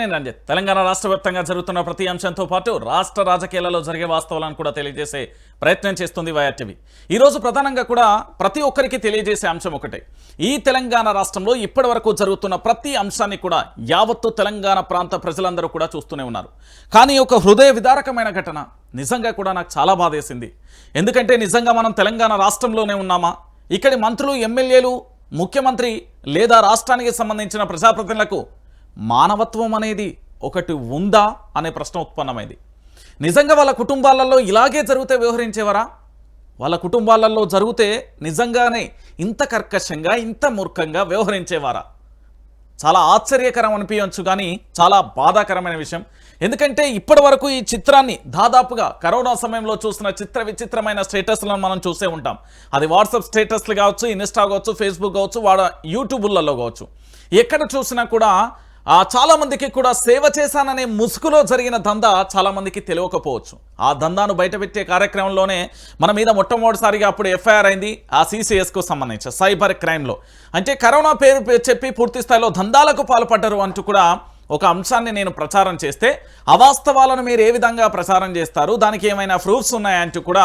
నేను రంజిత్. తెలంగాణ రాష్ట్ర వ్యాప్తంగా జరుగుతున్న ప్రతి అంశంతో పాటు రాష్ట్ర రాజకీయాలలో జరిగే వాస్తవాలను కూడా తెలియజేసే ప్రయత్నం చేస్తుంది వైఆర్టీవీ. ఈరోజు ప్రధానంగా కూడా ప్రతి ఒక్కరికి తెలియజేసే అంశం ఒకటే. ఈ తెలంగాణ రాష్ట్రంలో ఇప్పటి వరకు జరుగుతున్న ప్రతి అంశాన్ని కూడా యావత్తు తెలంగాణ ప్రాంత ప్రజలందరూ కూడా చూస్తూనే ఉన్నారు. కానీ ఒక హృదయ విదారకమైన ఘటన నిజంగా కూడా నాకు చాలా బాధేసింది. ఎందుకంటే నిజంగా మనం తెలంగాణ రాష్ట్రంలోనే ఉన్నామా? ఇక్కడి మంత్రులు, ఎమ్మెల్యేలు, ముఖ్యమంత్రి లేదా రాష్ట్రానికి సంబంధించిన ప్రజాప్రతినిధులకు మానవత్వం అనేది ఒకటి ఉందా అనే ప్రశ్న ఉత్పన్నమైంది. నిజంగా వాళ్ళ కుటుంబాలలో ఇలాగే జరిగితే వ్యవహరించేవారా? వాళ్ళ కుటుంబాలలో జరిగితే నిజంగానే ఇంత కర్కశంగా, ఇంత మూర్ఖంగా వ్యవహరించేవారా? చాలా ఆశ్చర్యకరం అనిపించవచ్చు, కానీ చాలా బాధాకరమైన విషయం. ఎందుకంటే ఇప్పటి వరకు ఈ చిత్రాన్ని దాదాపుగా కరోనా సమయంలో చూసిన చిత్ర విచిత్రమైన స్టేటస్లను మనం చూసే ఉంటాం. అది వాట్సాప్ స్టేటస్లు కావచ్చు, ఇన్స్టా కావచ్చు, ఫేస్బుక్ కావచ్చు, యూట్యూబులలో కావచ్చు. ఎక్కడ చూసినా కూడా చాలామందికి కూడా సేవ చేశాననే ముసుగులో జరిగిన దందా చాలామందికి తెలియకపోవచ్చు. ఆ దందాను బయటపెట్టే కార్యక్రమంలోనే మన మీద మొట్టమొదటిసారిగా అప్పుడు ఎఫ్ఐఆర్ అయింది ఆ సిసిఎస్కు సంబంధించి సైబర్ క్రైమ్లో. అంటే కరోనా పేరు చెప్పి పూర్తి స్థాయిలో దందాలకు పాల్పడ్డారు అంటూ కూడా ఒక అంశాన్ని నేను ప్రచారం చేస్తే అవాస్తవాలను మీరు ఏ విధంగా ప్రచారం చేస్తారు, దానికి ఏమైనా ప్రూఫ్స్ ఉన్నాయంటూ కూడా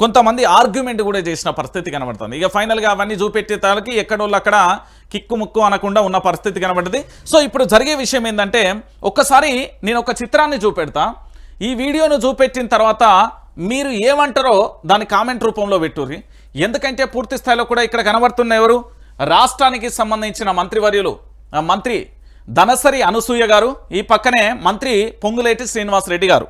కొంతమంది ఆర్గ్యుమెంట్ కూడా చేసిన పరిస్థితి కనబడుతుంది. ఇక ఫైనల్గా అవన్నీ చూపెట్టే తాలకి ఎక్కడోళ్ళు అక్కడ కిక్కు ముక్కు అనకుండా ఉన్న పరిస్థితి కనబడుతుంది. సో ఇప్పుడు జరిగే విషయం ఏంటంటే, ఒక్కసారి నేను ఒక చిత్రాన్ని చూపెడతా. ఈ వీడియోను చూపెట్టిన తర్వాత మీరు ఏమంటారో దాని కామెంట్ రూపంలో పెట్టుర్రి. ఎందుకంటే పూర్తి స్థాయిలో కూడా ఇక్కడ కనబడుతున్న ఎవరు, రాష్ట్రానికి సంబంధించిన మంత్రివర్యులు, మంత్రి ధనసరి అనసూయ గారు, ఈ పక్కనే మంత్రి పొంగులేటి శ్రీనివాసరెడ్డి గారు.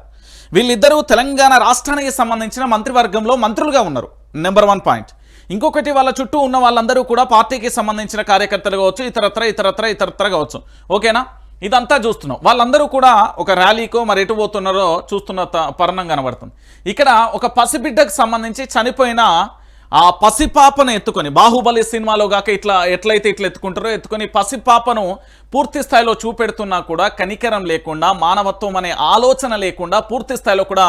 వీళ్ళిద్దరూ తెలంగాణ రాష్ట్రానికి సంబంధించిన మంత్రివర్గంలో మంత్రులుగా ఉన్నారు. Number 1 point. ఇంకొకటి, వాళ్ళ చుట్టూ ఉన్న వాళ్ళందరూ కూడా పార్టీకి సంబంధించిన కార్యకర్తలు కావచ్చు, ఇతరత్ర కావచ్చు. ఓకేనా? ఇదంతా చూస్తున్నాం. వాళ్ళందరూ కూడా ఒక ర్యాలీకో మరి ఎటు పోతున్నారో చూస్తున్న పరణం కనబడుతుంది. ఇక్కడ ఒక పసిబిడ్డకు సంబంధించి చనిపోయిన ఆ పసిపాపను ఎత్తుకొని, బాహుబలి సినిమాలో గాక ఎట్లయితే ఎత్తుకుంటారో ఎత్తుకొని పసిపాపను పూర్తి స్థాయిలో చూపెడుతున్నా కూడా కనికరం లేకుండా, మానవత్వం అనే ఆలోచన లేకుండా పూర్తి స్థాయిలో కూడా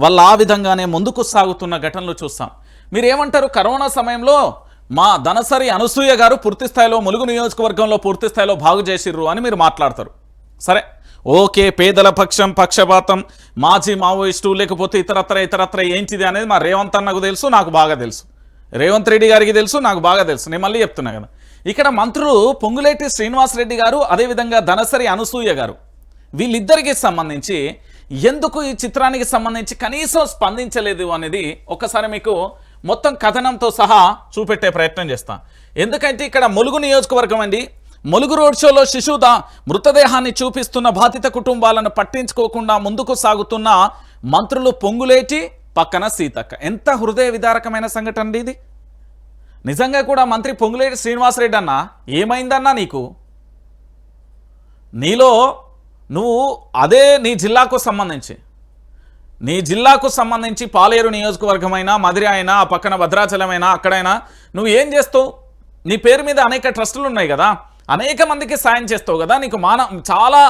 వాళ్ళు ఆ విధంగానే ముందుకు సాగుతున్న ఘటనలు చూస్తాం. మీరేమంటారు? కరోనా సమయంలో మా ధనసరి అనసూయ గారు పూర్తి స్థాయిలో ములుగు నియోజకవర్గంలో పూర్తి స్థాయిలో బాగు చేసిర్రు అని మీరు మాట్లాడతారు. సరే, ఓకే, పేదల పక్షపాతం, మాజీ మావోయిస్టు లేకపోతే ఇతరత్ర ఏంటిది అనేది మా రేవంత్ అన్నకు తెలుసు, నాకు బాగా తెలుసు. రేవంత్ రెడ్డి గారికి తెలుసు, నాకు బాగా తెలుసు. నేను మళ్ళీ చెప్తున్నా కదా, ఇక్కడ మంత్రులు పొంగులేటి శ్రీనివాసరెడ్డి గారు, అదేవిధంగా ధనసరి అనసూయ గారు, వీళ్ళిద్దరికి సంబంధించి ఎందుకు ఈ చిత్రానికి సంబంధించి కనీసం స్పందించలేదు అనేది ఒకసారి మీకు మొత్తం కథనంతో సహా చూపెట్టే ప్రయత్నం చేస్తాను. ఎందుకంటే ఇక్కడ ములుగు నియోజకవర్గం అండి. ములుగు రోడ్ షోలో శిశువు మృతదేహాన్ని చూపిస్తున్న బాధిత కుటుంబాలను పట్టించుకోకుండా ముందుకు సాగుతున్న మంత్రులు పొంగులేటి, పక్కన సీతక్క. ఎంత హృదయ విదారకమైన సంఘటన ఇది. నిజంగా కూడా మంత్రి పొంగులేటి శ్రీనివాసరెడ్డి అన్న, ఏమైందన్నా నీకు? నీలో నువ్వు అదే నీ జిల్లాకు సంబంధించి పాలేరు నియోజకవర్గమైనా, మదిరి అయినా, ఆ పక్కన భద్రాచలమైనా, అక్కడైనా నువ్వు ఏం చేస్తావు? నీ పేరు మీద అనేక ట్రస్టులు ఉన్నాయి కదా, అనేక మందికి సాయం చేస్తావు కదా, నీకు చాలా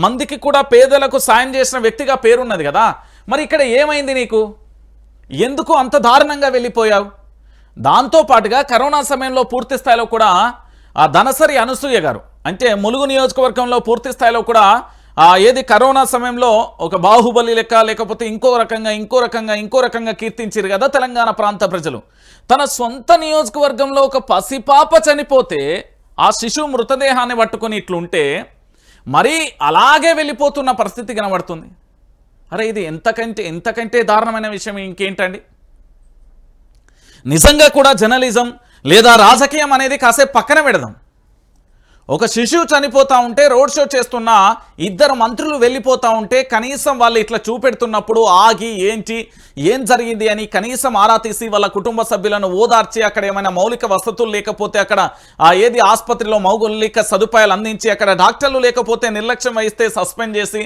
మందికి కూడా పేదలకు సాయం చేసిన వ్యక్తిగా పేరున్నది కదా. మరి ఇక్కడ ఏమైంది నీకు? ఎందుకు అంత దారుణంగా వెళ్ళిపోయావు? దాంతోపాటుగా కరోనా సమయంలో పూర్తి స్థాయిలో కూడా ఆ ధనసరి అనసూయ గారు, అంటే ములుగు నియోజకవర్గంలో పూర్తి స్థాయిలో కూడా ఏది కరోనా సమయంలో ఒక బాహుబలి లెక్క, లేకపోతే ఇంకో రకంగా కీర్తించారు కదా తెలంగాణ ప్రాంత ప్రజలు. తన సొంత నియోజకవర్గంలో ఒక పసిపాప చనిపోతే ఆ శిశువు మృతదేహాన్ని పట్టుకొని ఇట్లుంటే మరీ అలాగే వెళ్ళిపోతున్న పరిస్థితి కనబడుతుంది. అరే, ఇది ఎంతకంటే దారుణమైన విషయం ఇంకేంటండి? నిజంగా కూడా జర్నలిజం లేదా రాజకీయం అనేది కాసేపు పక్కన పెడదాం. ఒక శిశువు చనిపోతూ ఉంటే, రోడ్ షో చేస్తున్న 2 మంత్రులు వెళ్ళిపోతూ ఉంటే కనీసం వాళ్ళు ఇట్లా చూపెడుతున్నప్పుడు ఆగి ఏం జరిగింది అని కనీసం ఆరా తీసి వాళ్ళ కుటుంబ సభ్యులను ఓదార్చి, అక్కడ ఏమైనా మౌలిక వసతులు లేకపోతే అక్కడ ఏది ఆసుపత్రిలో మౌలిక సదుపాయాలు అందించి, అక్కడ డాక్టర్లు లేకపోతే నిర్లక్ష్యం వహిస్తే సస్పెండ్ చేసి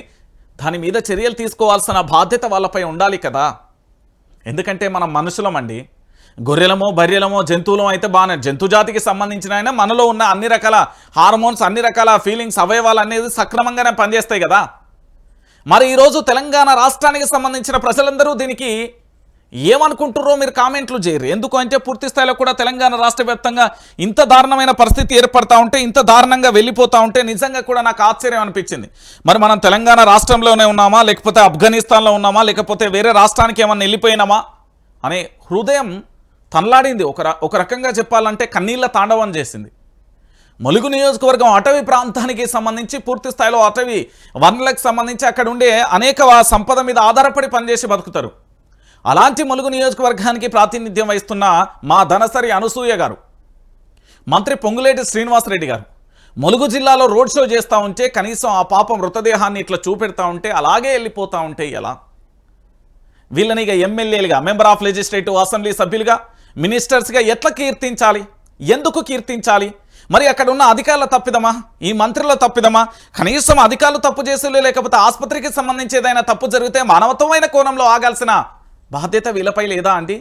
దాని మీద చర్యలు తీసుకోవాల్సిన బాధ్యత వాళ్ళపై ఉండాలి కదా. ఎందుకంటే మనం మనుషులమండి. గొర్రెలమో, బర్రెలమో, జంతువులమో అయితే బాగానే, జంతు జాతికి సంబంధించిన అయినా మనలో ఉన్న అన్ని రకాల హార్మోన్స్, అన్ని రకాల ఫీలింగ్స్, అవయవాలు అనేది సక్రమంగానే పనిచేస్తాయి కదా. మరి ఈరోజు తెలంగాణ రాష్ట్రానికి సంబంధించిన ప్రజలందరూ దీనికి ఏమనుకుంటుర్రో మీరు కామెంట్లు చేయరు. ఎందుకు అంటే పూర్తి స్థాయిలో కూడా తెలంగాణ రాష్ట్ర వ్యాప్తంగా ఇంత దారుణమైన పరిస్థితి ఏర్పడతా ఉంటే, ఇంత దారుణంగా వెళ్ళిపోతూ ఉంటే నిజంగా కూడా నాకు ఆశ్చర్యం అనిపించింది. మరి మనం తెలంగాణ రాష్ట్రంలోనే ఉన్నామా, లేకపోతే ఆఫ్ఘనిస్తాన్లో ఉన్నామా, లేకపోతే వేరే రాష్ట్రానికి ఏమన్నా వెళ్ళిపోయినామా అనే హృదయం తనలాడింది. ఒక రకంగా చెప్పాలంటే కన్నీళ్ల తాండవం చేసింది. ములుగు నియోజకవర్గం అటవీ ప్రాంతానికి సంబంధించి పూర్తి స్థాయిలో అటవీ వనరులకు సంబంధించి అక్కడ ఉండే అనేక సంపద మీద ఆధారపడి పనిచేసి బతుకుతారు. అలాంటి ములుగు నియోజకవర్గానికి ప్రాతినిధ్యం వహిస్తున్న మా ధనసరి అనసూయ గారు, మంత్రి పొంగులేటి శ్రీనివాసరెడ్డి గారు ములుగు జిల్లాలో రోడ్ షో చేస్తూ ఉంటే, కనీసం ఆ పాప మృతదేహాన్ని ఇట్లా చూపెడతా ఉంటే, అలాగే వెళ్ళిపోతూ ఉంటే ఎలా? వీళ్ళని ఇక ఎమ్మెల్యేలుగా, మెంబర్ ఆఫ్ లెజిస్లేటివ్ అసెంబ్లీ సభ్యులుగా, మినిస్టర్స్గా ఎట్లా కీర్తించాలి? ఎందుకు కీర్తించాలి? మరి అక్కడ ఉన్న అధికారుల తప్పిదమా, ఈ మంత్రుల తప్పిదమా? కనీసం అధికారులు తప్పు చేసేలే, లేకపోతే ఆసుపత్రికి సంబంధించి ఏదైనా తప్పు జరిగితే మానవత్వమైన కోణంలో ఆగాల్సిన బాధ్యత వీళ్ళపై లేదా అండి?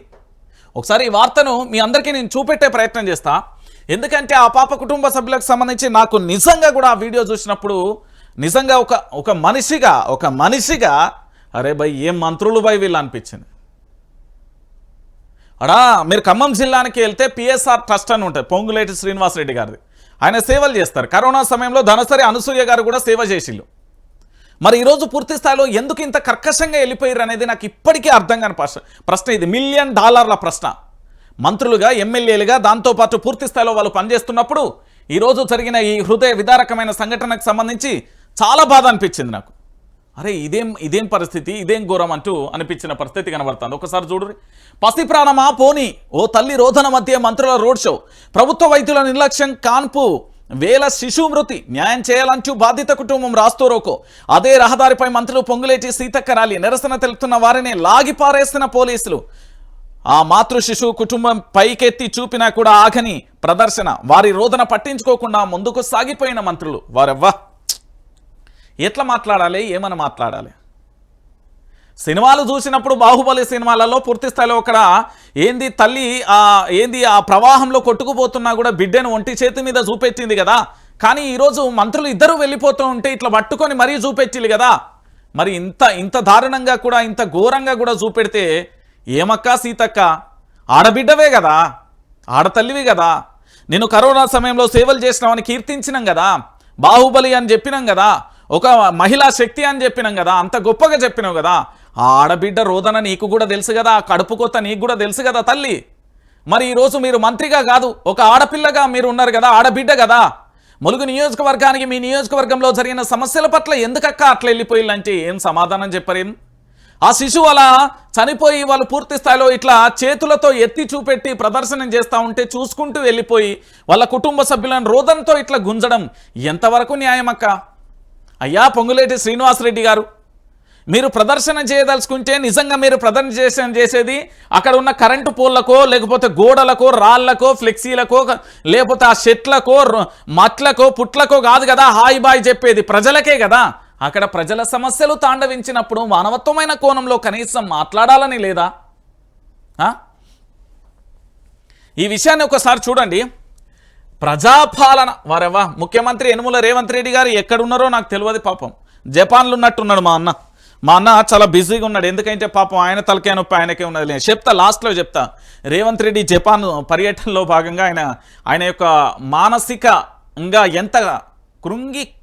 ఒకసారి ఈ వార్తను మీ అందరికీ నేను చూపెట్టే ప్రయత్నం చేస్తా. ఎందుకంటే ఆ పాప కుటుంబ సభ్యులకు సంబంధించి నాకు నిజంగా కూడా ఆ వీడియో చూసినప్పుడు నిజంగా ఒక మనిషిగా అరే భయ్ ఏం మంత్రులు భయ్ వీళ్ళు అనిపించింది. అడా మీరు ఖమ్మం జిల్లానికి వెళ్తే పిఎస్ఆర్ ట్రస్ట్ అని ఉంటుంది, పొంగులేటి శ్రీనివాసరెడ్డి గారిది. ఆయన సేవలు చేస్తారు. కరోనా సమయంలో ధనసరి అనసూయ గారు కూడా సేవ చేసిళ్ళు. మరి ఈరోజు పూర్తి స్థాయిలో ఎందుకు ఇంత కర్కశంగా వెళ్ళిపోయారు అనేది నాకు ఇప్పటికీ అర్థం కాని ప్రశ్న. ఇది $1 మిలియన్ ప్రశ్న. మంత్రులుగా, ఎమ్మెల్యేలుగా, దాంతోపాటు పూర్తి స్థాయిలో వాళ్ళు పనిచేస్తున్నప్పుడు ఈరోజు జరిగిన ఈ హృదయ విదారకమైన సంఘటనకు సంబంధించి చాలా బాధ అనిపించింది నాకు. అరే ఇదేం పరిస్థితి, ఇదేం ఘోరం అంటూ అనిపించిన పరిస్థితి కనబడుతుంది. ఒకసారి చూడండి. పసి ప్రాణమా పోని, ఓ తల్లి రోదన మధ్య మంత్రుల రోడ్ షో, ప్రభుత్వ వైద్యుల నిర్లక్ష్యం కాన్పు, వేల శిశు మృతి, న్యాయం చేయాలంటూ బాధిత కుటుంబం రాస్తోరోకో. అదే రహదారిపై మంత్రులు పొంగులేటి సీతక్క ర్యాలీ, నిరసన తెలుపుతున్న వారిని లాగిపారేస్తున్న పోలీసులు. ఆ మాతృ శిశువు కుటుంబం పైకెత్తి చూపినా కూడా ఆగని ప్రదర్శన, వారి రోదన పట్టించుకోకుండా ముందుకు సాగిపోయిన మంత్రులు. వారెవ్వా ఎట్లా మాట్లాడాలి, ఏమని మాట్లాడాలి? సినిమాలు చూసినప్పుడు బాహుబలి సినిమాలలో పూర్తి స్థాయిలో అక్కడ ఏంది తల్లి ఆ ప్రవాహంలో కొట్టుకుపోతున్నా కూడా బిడ్డను ఒంటి చేతి మీద చూపెట్టింది కదా. కానీ ఈరోజు మంత్రులు ఇద్దరు వెళ్ళిపోతూ ఉంటే ఇట్లా పట్టుకొని మరీ చూపెట్టింది కదా. మరి ఇంత దారుణంగా కూడా, ఇంత ఘోరంగా కూడా చూపెడితే ఏమక్క సీతక్క, ఆడబిడ్డవే కదా, ఆడతల్లివి కదా. నేను కరోనా సమయంలో సేవలు చేసినామని కీర్తించినాం కదా, బాహుబలి అని చెప్పినాం కదా, ఒక మహిళా శక్తి అని చెప్పినాం కదా, అంత గొప్పగా చెప్పినావు కదా. ఆ ఆడబిడ్డ రోదన నీకు కూడా తెలుసు కదా, ఆ కడుపు కొత్త నీకు కూడా తెలుసు కదా తల్లి. మరి ఈరోజు మీరు మంత్రిగా కాదు, ఒక ఆడపిల్లగా మీరు ఉన్నారు కదా, ఆడబిడ్డ కదా. ములుగు నియోజకవర్గానికి, మీ నియోజకవర్గంలో జరిగిన సమస్యల పట్ల ఎందుకక్క అట్లా వెళ్ళిపోయిందంటే ఏం సమాధానం చెప్పరేం? ఆ శిశువు అలా చనిపోయి వాళ్ళు పూర్తి స్థాయిలో ఇట్లా చేతులతో ఎత్తి చూపెట్టి ప్రదర్శనం చేస్తూ ఉంటే చూసుకుంటూ వెళ్ళిపోయి వాళ్ళ కుటుంబ సభ్యులను రోదనతో ఇట్లా గుంజడం ఎంతవరకు న్యాయం అక్క? అయ్యా పొంగులేటి శ్రీనివాసరెడ్డి గారు, మీరు ప్రదర్శన చేయదలుచుకుంటే నిజంగా మీరు ప్రదర్శన చేసేది అక్కడ ఉన్న కరెంటు పోల్లకో, లేకపోతే గోడలకో, రాళ్లకో, ఫ్లెక్సీలకో, లేకపోతే ఆ షెట్లకో, మట్లకో, పుట్లకో కాదు కదా. హాయ్ బాయ్ చెప్పేది ప్రజలకే కదా. అక్కడ ప్రజల సమస్యలు తాండవించినప్పుడు మానవత్వమైన కోణంలో కనీసం మాట్లాడాలని లేదా? ఈ విషయాన్ని ఒకసారి చూడండి. ప్రజాపాలన వారెవ్వా, ముఖ్యమంత్రి యనుమల రేవంత్ రెడ్డి గారు ఎక్కడున్నారో నాకు తెలియదు. పాపం జపాన్లో ఉన్నట్టున్నాడు మా అన్న చాలా బిజీగా ఉన్నాడు. ఎందుకంటే పాపం ఆయన తలకాయ నొప్పి ఆయనకే ఉన్నది. నేను చెప్తా, లాస్ట్లో చెప్తా. రేవంత్ రెడ్డి జపాన్ పర్యటనలో భాగంగా ఆయన యొక్క మానసికంగా ఎంత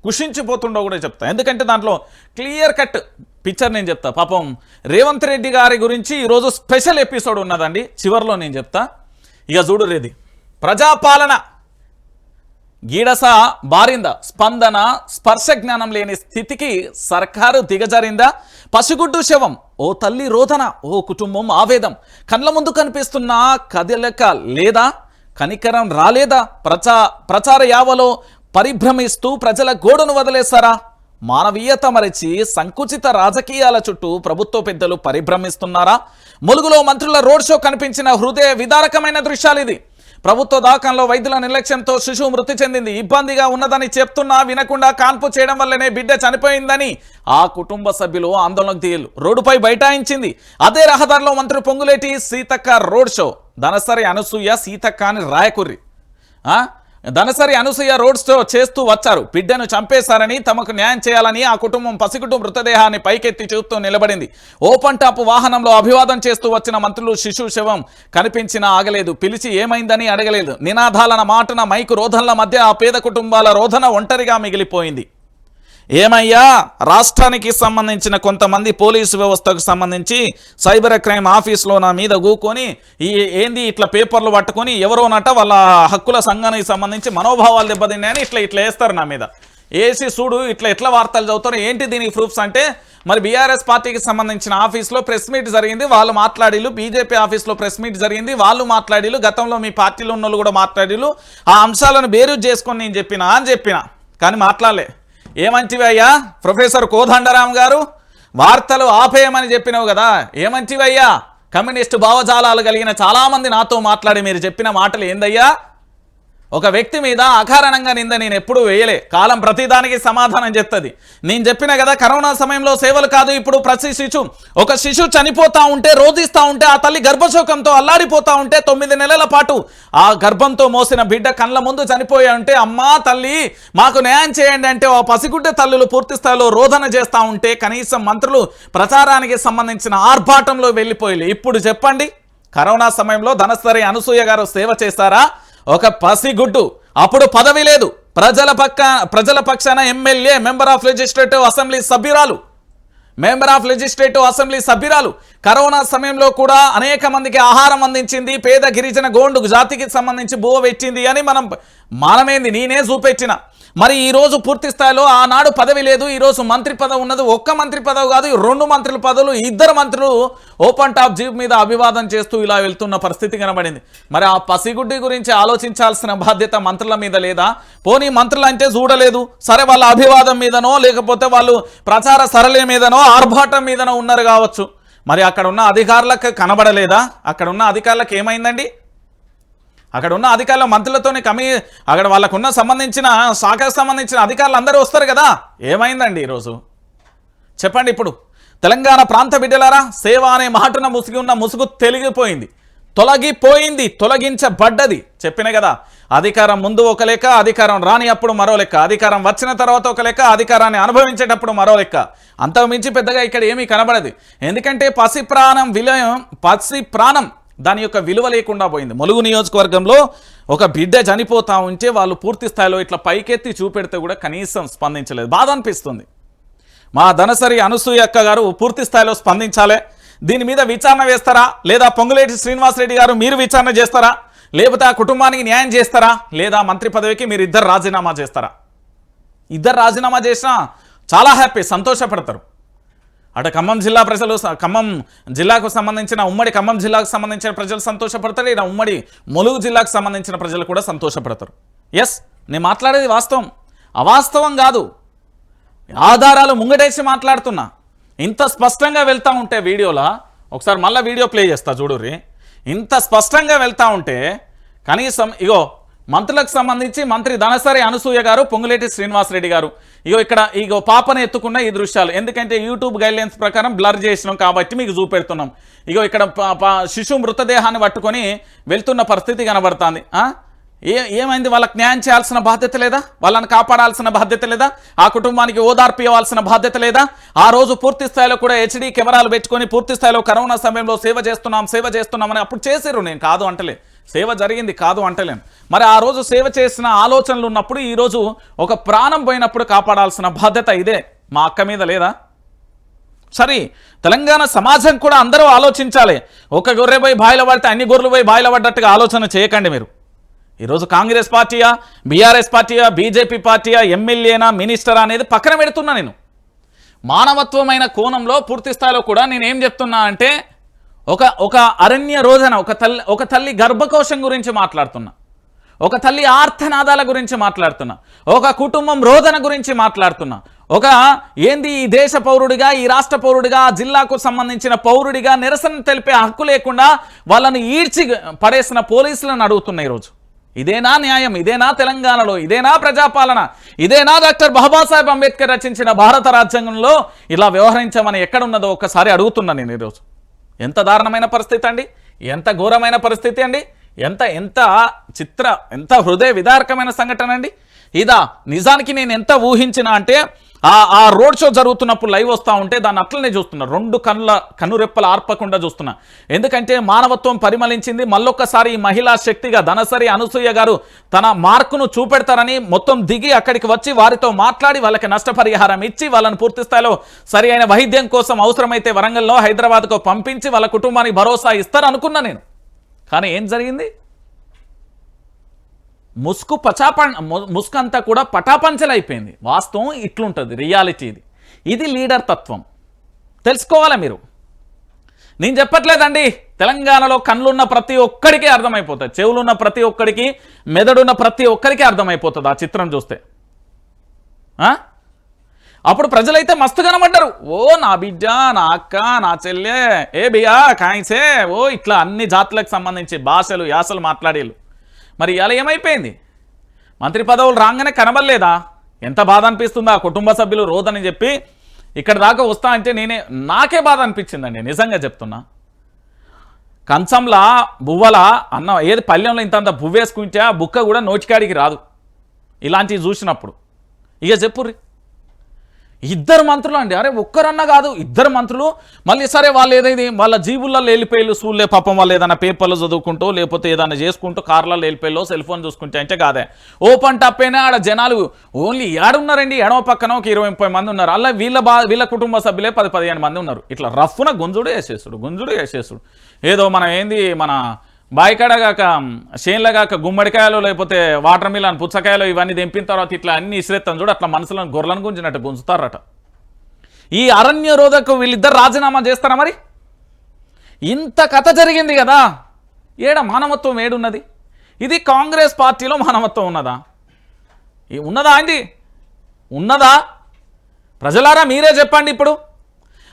కుషించిపోతుండో కూడా చెప్తా. ఎందుకంటే దాంట్లో క్లియర్ కట్ పిక్చర్ నేను చెప్తా. పాపం రేవంత్ రెడ్డి గారి గురించి ఈరోజు స్పెషల్ ఎపిసోడ్ ఉన్నదండి, చివరిలో నేను చెప్తా. ఇక చూడు రేది ప్రజాపాలన గీడస బారిందా, స్పందన స్పర్శ జ్ఞానం లేని స్థితికి సర్కారు దిగజారిందా? పసిగుడ్డు శవం, ఓ తల్లి రోదన, ఓ కుటుంబం ఆవేదం, కండ్ల ముందు కనిపిస్తున్న కదలిక లేదా? కనికరం రాలేదా? ప్రచార యావలో పరిభ్రమిస్తూ ప్రజల గోడును వదిలేస్తారా? మానవీయత మరచి సంకుచిత రాజకీయాల చుట్టూ ప్రభుత్వ పెద్దలు పరిభ్రమిస్తున్నారా? ములుగులో మంత్రుల రోడ్ షో కనిపించిన హృదయ విదారకమైన దృశ్యాలు ఇది. ప్రభుత్వ దవాఖానలో వైద్యుల నిర్లక్ష్యంతో శిశువు మృతి చెందింది. ఇబ్బందిగా ఉన్నదని చెప్తున్నా వినకుండా కాన్పు చేయడం వల్లనే బిడ్డ చనిపోయిందని ఆ కుటుంబ సభ్యులు ఆందోళనకు దిగారు. రోడ్డుపై బైఠాయించింది. అదే రహదారిలో మంత్రి పొంగులేటి సీతక్క రోడ్ షో. ధనసరి అనసూయ సీతక్క అని రాయకుర్రి. ధనసరి అనసూయ రోడ్ షో చేస్తూ వచ్చారు. బిడ్డను చంపేశారని, తమకు న్యాయం చేయాలని ఆ కుటుంబం పసిగుట్టు మృతదేహాన్ని పైకెత్తి చూస్తూ నిలబడింది. ఓపెన్ టాప్ వాహనంలో అభివాదం చేస్తూ వచ్చిన మంత్రులు శిశు శవం కనిపించినా ఆగలేదు. పిలిచి ఏమైందని అడగలేదు. నినాదాలన మాటన మైకు రోధనల మధ్య ఆ పేద కుటుంబాల రోధన ఒంటరిగా మిగిలిపోయింది. ఏమయ్యా, రాష్ట్రానికి సంబంధించిన కొంతమంది పోలీసు వ్యవస్థకు సంబంధించి సైబర్ క్రైమ్ ఆఫీస్లో నా మీద కూకొని ఏంది ఇట్లా పేపర్లు పట్టుకొని ఎవరోనట వాళ్ళ హక్కుల సంఘానికి సంబంధించి మనోభావాలు దెబ్బతిన్నాయని ఇట్లా వేస్తారు నా మీద. ఏసీ చూడు ఎట్లా వార్తలు చదువుతారు. ఏంటి దీనికి ప్రూఫ్స్ అంటే, మరి బీఆర్ఎస్ పార్టీకి సంబంధించిన ఆఫీస్లో ప్రెస్ మీట్ జరిగింది, వాళ్ళు మాట్లాడిలు. బీజేపీ ఆఫీస్లో ప్రెస్ మీట్ జరిగింది, వాళ్ళు మాట్లాడిలు. గతంలో మీ పార్టీలో ఉన్న వాళ్ళు కూడా మాట్లాడిలు. ఆ అంశాలను బేరు చేసుకొని నేను చెప్పిన కానీ మాట్లాడలే. ఏమంటివి అయ్యా ప్రొఫెసర్ కోదండరాం గారు, వార్తలు ఆపేయమని చెప్పినావు కదా, ఏమంటివి అయ్యా? కమ్యూనిస్టు భావజాలాలు కలిగిన చాలామంది నాతో మాట్లాడి మీరు చెప్పిన మాటలు ఏందయ్యా? ఒక వ్యక్తి మీద అకారణంగా నింద నేను ఎప్పుడూ వేయలే. కాలం ప్రతిదానికి సమాధానం చెప్తుంది. నేను చెప్పిన కదా, కరోనా సమయంలో సేవలు కాదు, ఇప్పుడు ఒక శిశువు చనిపోతా ఉంటే, రోధిస్తూ ఉంటే, ఆ తల్లి గర్భశోకంతో అల్లాడిపోతా ఉంటే, 9 నెలల పాటు ఆ గర్భంతో మోసిన బిడ్డ కళ్ళ ముందు చనిపోయా ఉంటే, అమ్మా తల్లి మాకు న్యాయం చేయండి అంటే ఆ పసిగుడ్డ తల్లులు పూర్తి స్థాయిలో రోధన చేస్తూ ఉంటే, కనీసం మంత్రులు ప్రచారానికి సంబంధించిన ఆర్భాటంలో వెళ్ళిపోయి. ఇప్పుడు చెప్పండి, కరోనా సమయంలో ధనసరి అనసూయ గారు సేవ చేస్తారా? ఒక పసిగుడ్డు, అప్పుడు పదవి లేదు, ప్రజల పక్షాన MLA, member of legislative assembly సభ్యురాలు కరోనా సమయంలో కూడా అనేక మందికి ఆహారం అందించింది. పేద గిరిజన గోండు జాతికి సంబంధించి బువ్వ పెట్టింది అని మనమేంది నేనే చూపెట్టిన. మరి ఈరోజు పూర్తి స్థాయిలో ఆనాడు పదవి లేదు, ఈరోజు మంత్రి పదవి ఉన్నది. ఒక్క మంత్రి పదవి కాదు, 2 మంత్రుల పదవులు, 2 మంత్రులు ఓపెన్ టాప్ జీప్ మీద అభివాదం చేస్తూ ఇలా వెళ్తున్న పరిస్థితి కనబడింది. మరి ఆ పసిగుడ్డి గురించి ఆలోచించాల్సిన బాధ్యత మంత్రుల మీద లేదా? పోనీ మంత్రులు అంటే చూడలేదు, సరే వాళ్ళ అభివాదం మీదనో లేకపోతే వాళ్ళు ప్రచార సరళి మీదనో ఆర్భాటం మీదనో ఉన్నారు కావచ్చు. మరి అక్కడ ఉన్న అధికారులకు కనబడలేదా? అక్కడ ఉన్న అధికారులకు ఏమైందండి? అక్కడ ఉన్న అధికారుల మంత్రులతోనే అక్కడ వాళ్ళకున్న సంబంధించిన శాఖకు సంబంధించిన అధికారులు అందరూ వస్తారు కదా, ఏమైందండి ఈరోజు చెప్పండి. ఇప్పుడు తెలంగాణ ప్రాంత బిడ్డలారా, సేవ అనే మాటన ముసుగు తొలగించబడ్డది. చెప్పిన కదా, అధికారం ముందు ఒక లెక్క, అధికారం రాని అప్పుడు మరో లెక్క, అధికారం వచ్చిన తర్వాత ఒక లెక్క, అధికారాన్ని అనుభవించేటప్పుడు మరో లెక్క. అంతకు మించి పెద్దగా ఇక్కడ ఏమీ కనబడదు. ఎందుకంటే పసి ప్రాణం దాని యొక్క విలువ లేకుండా పోయింది. ములుగు నియోజకవర్గంలో ఒక బిడ్డ చనిపోతా ఉంటే వాళ్ళు పూర్తి స్థాయిలో ఇట్లా పైకెత్తి చూపెడితే కూడా కనీసం స్పందించలేదు. బాధ అనిపిస్తుంది. మా ధనసరి అనసూయ అక్క గారు పూర్తి స్థాయిలో స్పందించాలి. దీని మీద విచారణ వేస్తారా, లేదా పొంగులేటి శ్రీనివాసరెడ్డి గారు మీరు విచారణ చేస్తారా, లేకపోతే ఆ కుటుంబానికి న్యాయం చేస్తారా, లేదా మంత్రి పదవికి మీరు ఇద్దరు రాజీనామా చేస్తారా? ఇద్దరు రాజీనామా చేసినా చాలా హ్యాపీ, సంతోషపడతారు. అటు ఖమ్మం జిల్లా ప్రజలు, ఖమ్మం జిల్లాకు సంబంధించిన ఉమ్మడి ఖమ్మం జిల్లాకు సంబంధించిన ప్రజలు సంతోషపడతారు, ఇలా ఉమ్మడి ములుగు జిల్లాకు సంబంధించిన ప్రజలు కూడా సంతోషపడతారు. ఎస్, నేను మాట్లాడేది వాస్తవం, అవాస్తవం కాదు. ఆధారాలు ముంగటేసి మాట్లాడుతున్నా. ఇంత స్పష్టంగా వెళ్తూ ఉంటే వీడియోలో, ఒకసారి మళ్ళీ వీడియో ప్లే చేస్తా చూడుర్రి. ఇంత స్పష్టంగా వెళ్తూ ఉంటే కనీసం మంత్రులకు సంబంధించి మంత్రి ధనసరి అనసూయ గారు, పొంగులేటి శ్రీనివాసరెడ్డి గారు, ఇక్కడ పాపను ఎత్తుకున్న ఈ దృశ్యాలు. ఎందుకంటే యూట్యూబ్ గైడ్లైన్స్ ప్రకారం బ్లర్ చేసినాం కాబట్టి మీకు చూపెడుతున్నాం. ఇక్కడ శిశు మృతదేహాన్ని పట్టుకొని వెళ్తున్న పరిస్థితి కనబడుతుంది. ఏమైంది? వాళ్ళకి న్యాయం చేయాల్సిన బాధ్యత లేదా? వాళ్ళని కాపాడాల్సిన బాధ్యత లేదా? ఆ కుటుంబానికి ఓదార్పు ఇవ్వాల్సిన బాధ్యత లేదా? ఆ రోజు పూర్తి స్థాయిలో కూడా హెచ్డీ కెమెరాలు పెట్టుకొని పూర్తి స్థాయిలో కరోనా సమయంలో సేవ చేస్తున్నామని అప్పుడు చేశారు. నేను కాదు అంటలే, సేవ జరిగింది కాదు అంటలేను. మరి ఆ రోజు సేవ చేసిన ఆలోచనలు ఉన్నప్పుడు ఈరోజు ఒక ప్రాణం పోయినప్పుడు కాపాడాల్సిన బాధ్యత ఇదే మా అక్క మీద లేదా? సరే, తెలంగాణ సమాజం కూడా అందరూ ఆలోచించాలి. ఒక గొర్రె పోయి బాయిల పడితే అన్ని గొర్రెలు పోయి బాయిల పడ్డట్టుగా ఆలోచన చేయకండి మీరు. ఈరోజు కాంగ్రెస్ పార్టీయా, బీఆర్ఎస్ పార్టీయా, బీజేపీ పార్టీయా, ఎమ్మెల్యేనా, మినిస్టరా అనేది పక్కన పెడుతున్నా. నేను మానవత్వమైన కోణంలో పూర్తి స్థాయిలో కూడా నేనేం చెప్తున్నా అంటే, ఒక అరణ్య రోదన, ఒక తల్లి గర్భకోశం గురించి మాట్లాడుతున్నా, ఒక తల్లి ఆర్తనాదాల గురించి మాట్లాడుతున్నా, ఒక కుటుంబం రోదన గురించి మాట్లాడుతున్నా, ఏంది ఈ దేశ పౌరుడిగా, ఈ రాష్ట్ర పౌరుడిగా, జిల్లాకు సంబంధించిన పౌరుడిగా నిరసన తెలిపే హక్కు లేకుండా వాళ్ళను ఈడ్చి పడేసిన పోలీసులను అడుగుతున్నా ఈరోజు. ఇదేనా న్యాయం? ఇదేనా తెలంగాణలో? ఇదేనా ప్రజాపాలన? ఇదేనా డాక్టర్ బాబాసాహెబ్ అంబేద్కర్ రచించిన భారత రాజ్యాంగంలో ఇలా వ్యవహరించామని ఎక్కడున్నదో ఒక్కసారి అడుగుతున్నా నేను ఈరోజు. ఎంత దారుణమైన పరిస్థితి అండి, ఎంత ఘోరమైన పరిస్థితి అండి. ఎంత ఎంత ఎంత హృదయ విదారకమైన సంఘటన అండి ఇదా. నిజానికి నేను ఎంత ఊహించినా అంటే ఆ రోడ్ షో జరుగుతున్నప్పుడు లైవ్ వస్తూ ఉంటే దాన్ని అట్లనే చూస్తున్నా, రెండు కన్నురెప్పలు ఆర్పకుండా చూస్తున్నా. ఎందుకంటే మానవత్వం పరిమళించింది. మళ్ళొక్కసారి ఈ మహిళా శక్తిగా ధనసరి అనసూయ గారు తన మార్కును చూపెడతారని మొత్తం దిగి అక్కడికి వచ్చి వారితో మాట్లాడి వాళ్ళకి నష్టపరిహారం ఇచ్చి వాళ్ళని పూర్తి స్థాయిలో సరి అయిన వైద్యం కోసం అవసరమైతే వరంగల్లో హైదరాబాద్కు పంపించి వాళ్ళ కుటుంబానికి భరోసా ఇస్తారనుకున్నా నేను. కానీ ఏం జరిగింది? ముసుకు అంతా కూడా పటాపంచలైపోయింది. వాస్తవం ఇట్లుంటుంది, రియాలిటీ ఇది లీడర్ తత్వం. తెలుసుకోవాలా మీరు. నేను చెప్పట్లేదండి, తెలంగాణలో కళ్ళున్న ప్రతి ఒక్కడికి అర్థమైపోతుంది, చెవులున్న ప్రతి ఒక్కడికి, మెదడున్న ప్రతి ఒక్కరికి అర్థమైపోతుంది ఆ చిత్రం చూస్తే. అప్పుడు ప్రజలైతే మస్తు కనబడ్డారు. ఓ నా బిడ్డ, నా అక్క, నా చెల్లె, ఏ బియా కాయిసే, ఓ ఇట్లా అన్ని జాతులకు సంబంధించి భాషలు యాసలు మాట్లాడేళ్ళు. మరి ఇలా ఏమైపోయింది? మంత్రి పదవులు రాగానే కనబడలేదా? ఎంత బాధ అనిపిస్తుందో. ఆ కుటుంబ సభ్యులు రోదని చెప్పి ఇక్కడ దాకా వస్తా అంటే నాకే బాధ అనిపించిందండి, నిజంగా చెప్తున్నా. కంచంలా బువ్వలా అన్న ఏది పల్లెంలో ఇంతంత బువ్వేసుకుంటే ఆ బుక్క కూడా నోటికాడికి రాదు ఇలాంటివి చూసినప్పుడు. ఇక చెప్పుర్రి. ఇద్దరు మంత్రులు అండి, అరే ఒక్కరన్నా కాదు, ఇద్దరు మంత్రులు. మళ్ళీ సరే వాళ్ళు ఏదైతే వాళ్ళ జీబుల్లో వెళ్ళిపోయి సూళ్ళే పాపం, వాళ్ళు ఏదైనా పేపర్లు చదువుకుంటూ లేకపోతే ఏదైనా చేసుకుంటూ కార్లలో వెళ్ళిపోయి సెల్ ఫోన్ చూసుకుంటే అంటే కాదే ఓపెన్ టప్ అయినా ఆడ జనాలు ఓన్లీ ఏడున్నారండి, ఎడమ పక్కన ఒక 20-30 మంది ఉన్నారు. అలా వీళ్ళ కుటుంబ సభ్యులే 10-15 మంది ఉన్నారు. ఇట్లా రఫ్న గుంజుడు వేసేసుడు. ఏదో మనం ఏంది మన బాయికాడగాక షేన్లగాక గుమ్మడికాయలు లేకపోతే వాటర్ మిలన్ పుచ్చకాయలు ఇవన్నీ తెంపిన తర్వాత ఇట్లా అన్ని ఇసిరెత్తాను చూడు, అట్లా మనసులను గొర్రెలను గుంజినట్టు గుంజుతారట. ఈ అరణ్య రోధకు వీళ్ళిద్దరు రాజీనామా చేస్తారా? మరి ఇంత కథ జరిగింది కదా, మానవత్వం ఏడున్నది? ఇది కాంగ్రెస్ పార్టీలో మానవత్వం ఉన్నదా? ఉన్నదా అండి? ఉన్నదా? ప్రజలారా మీరే చెప్పండి. ఇప్పుడు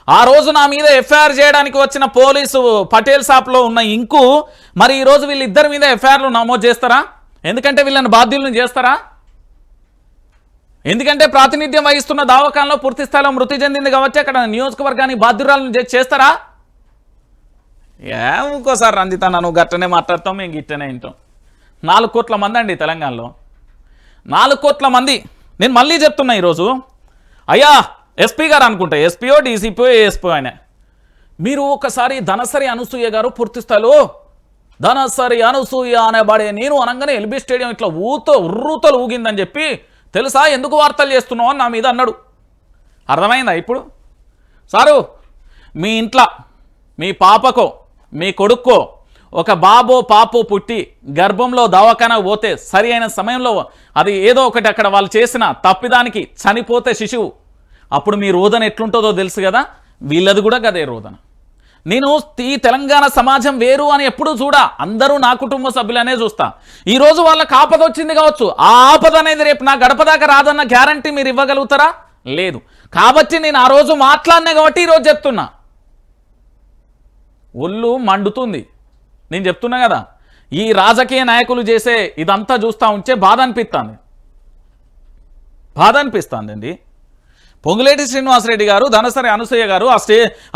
ఆ రోజు నా మీద ఎఫ్ఐఆర్ చేయడానికి వచ్చిన పోలీసు పటేల్ షాప్లో ఉన్న ఇంకు మరి ఈరోజు వీళ్ళిద్దరి మీద ఎఫ్ఐఆర్లు నమోదు చేస్తారా? ఎందుకంటే వీళ్ళని బాధ్యులను చేస్తారా? ఎందుకంటే ప్రాతినిధ్యం వహిస్తున్న దవాఖానలో పూర్తి స్థాయిలో మృతి చెందింది కాబట్టి అక్కడ నియోజకవర్గానికి బాధ్యురాలను చేస్తారా? ఇంకోసారి రంజిత నన్ను గట్టనే మాట్లాడతాం, మేము గిట్టనే వింటాం. 4 కోట్ల మంది అండి తెలంగాణలో, 4 కోట్ల మంది. నేను మళ్ళీ చెప్తున్నా ఈరోజు, అయ్యా ఎస్పీ గారు అనుకుంటా, ఎస్పీఓ డీసీపీఓ ఏఎస్పీ ఆయన, మీరు ఒకసారి ధనసరి అనసూయ గారు పూర్తి స్థాయిలో ధనసరి అనసూయ అనేబడే నేను అనగానే ఎల్బీ స్టేడియం ఇట్లా ఉర్రూతలు ఊగిందని చెప్పి తెలుసా ఎందుకు వార్తలు చేస్తున్నావు అని నా మీద అన్నాడు. అర్థమైందా ఇప్పుడు? సారు మీ ఇంట్లో మీ పాపకో మీ కొడుక్కో ఒక బాబో పాపో పుట్టి గర్భంలో దవాఖానా పోతే సరి అయిన సమయంలో అది ఏదో ఒకటి అక్కడ వాళ్ళు చేసిన తప్పిదానికి చనిపోతే శిశువు, అప్పుడు మీ రోదన ఎట్లుంటుందో తెలుసు కదా. వీళ్ళది కూడా గదే రోదన. నేను ఈ తెలంగాణ సమాజం వేరు అని ఎప్పుడు చూడా, అందరూ నా కుటుంబ సభ్యులనే చూస్తా. ఈరోజు వాళ్ళకి ఆపద వచ్చింది కావచ్చు, ఆ ఆపద అనేది రేపు నా గడప దాకా రాదన్న గ్యారంటీ మీరు ఇవ్వగలుగుతారా? లేదు. కాబట్టి నేను ఆ రోజు మాట్లాడినా కాబట్టి ఈరోజు చెప్తున్నా. ఒళ్ళు మండుతుంది. నేను చెప్తున్నా కదా, ఈ రాజకీయ నాయకులు చేసే ఇదంతా చూస్తూ ఉంటే బాధ అనిపిస్తుంది అండి. పొంగులేటి శ్రీనివాసరెడ్డి గారు, ధనసరి అనసూయ గారు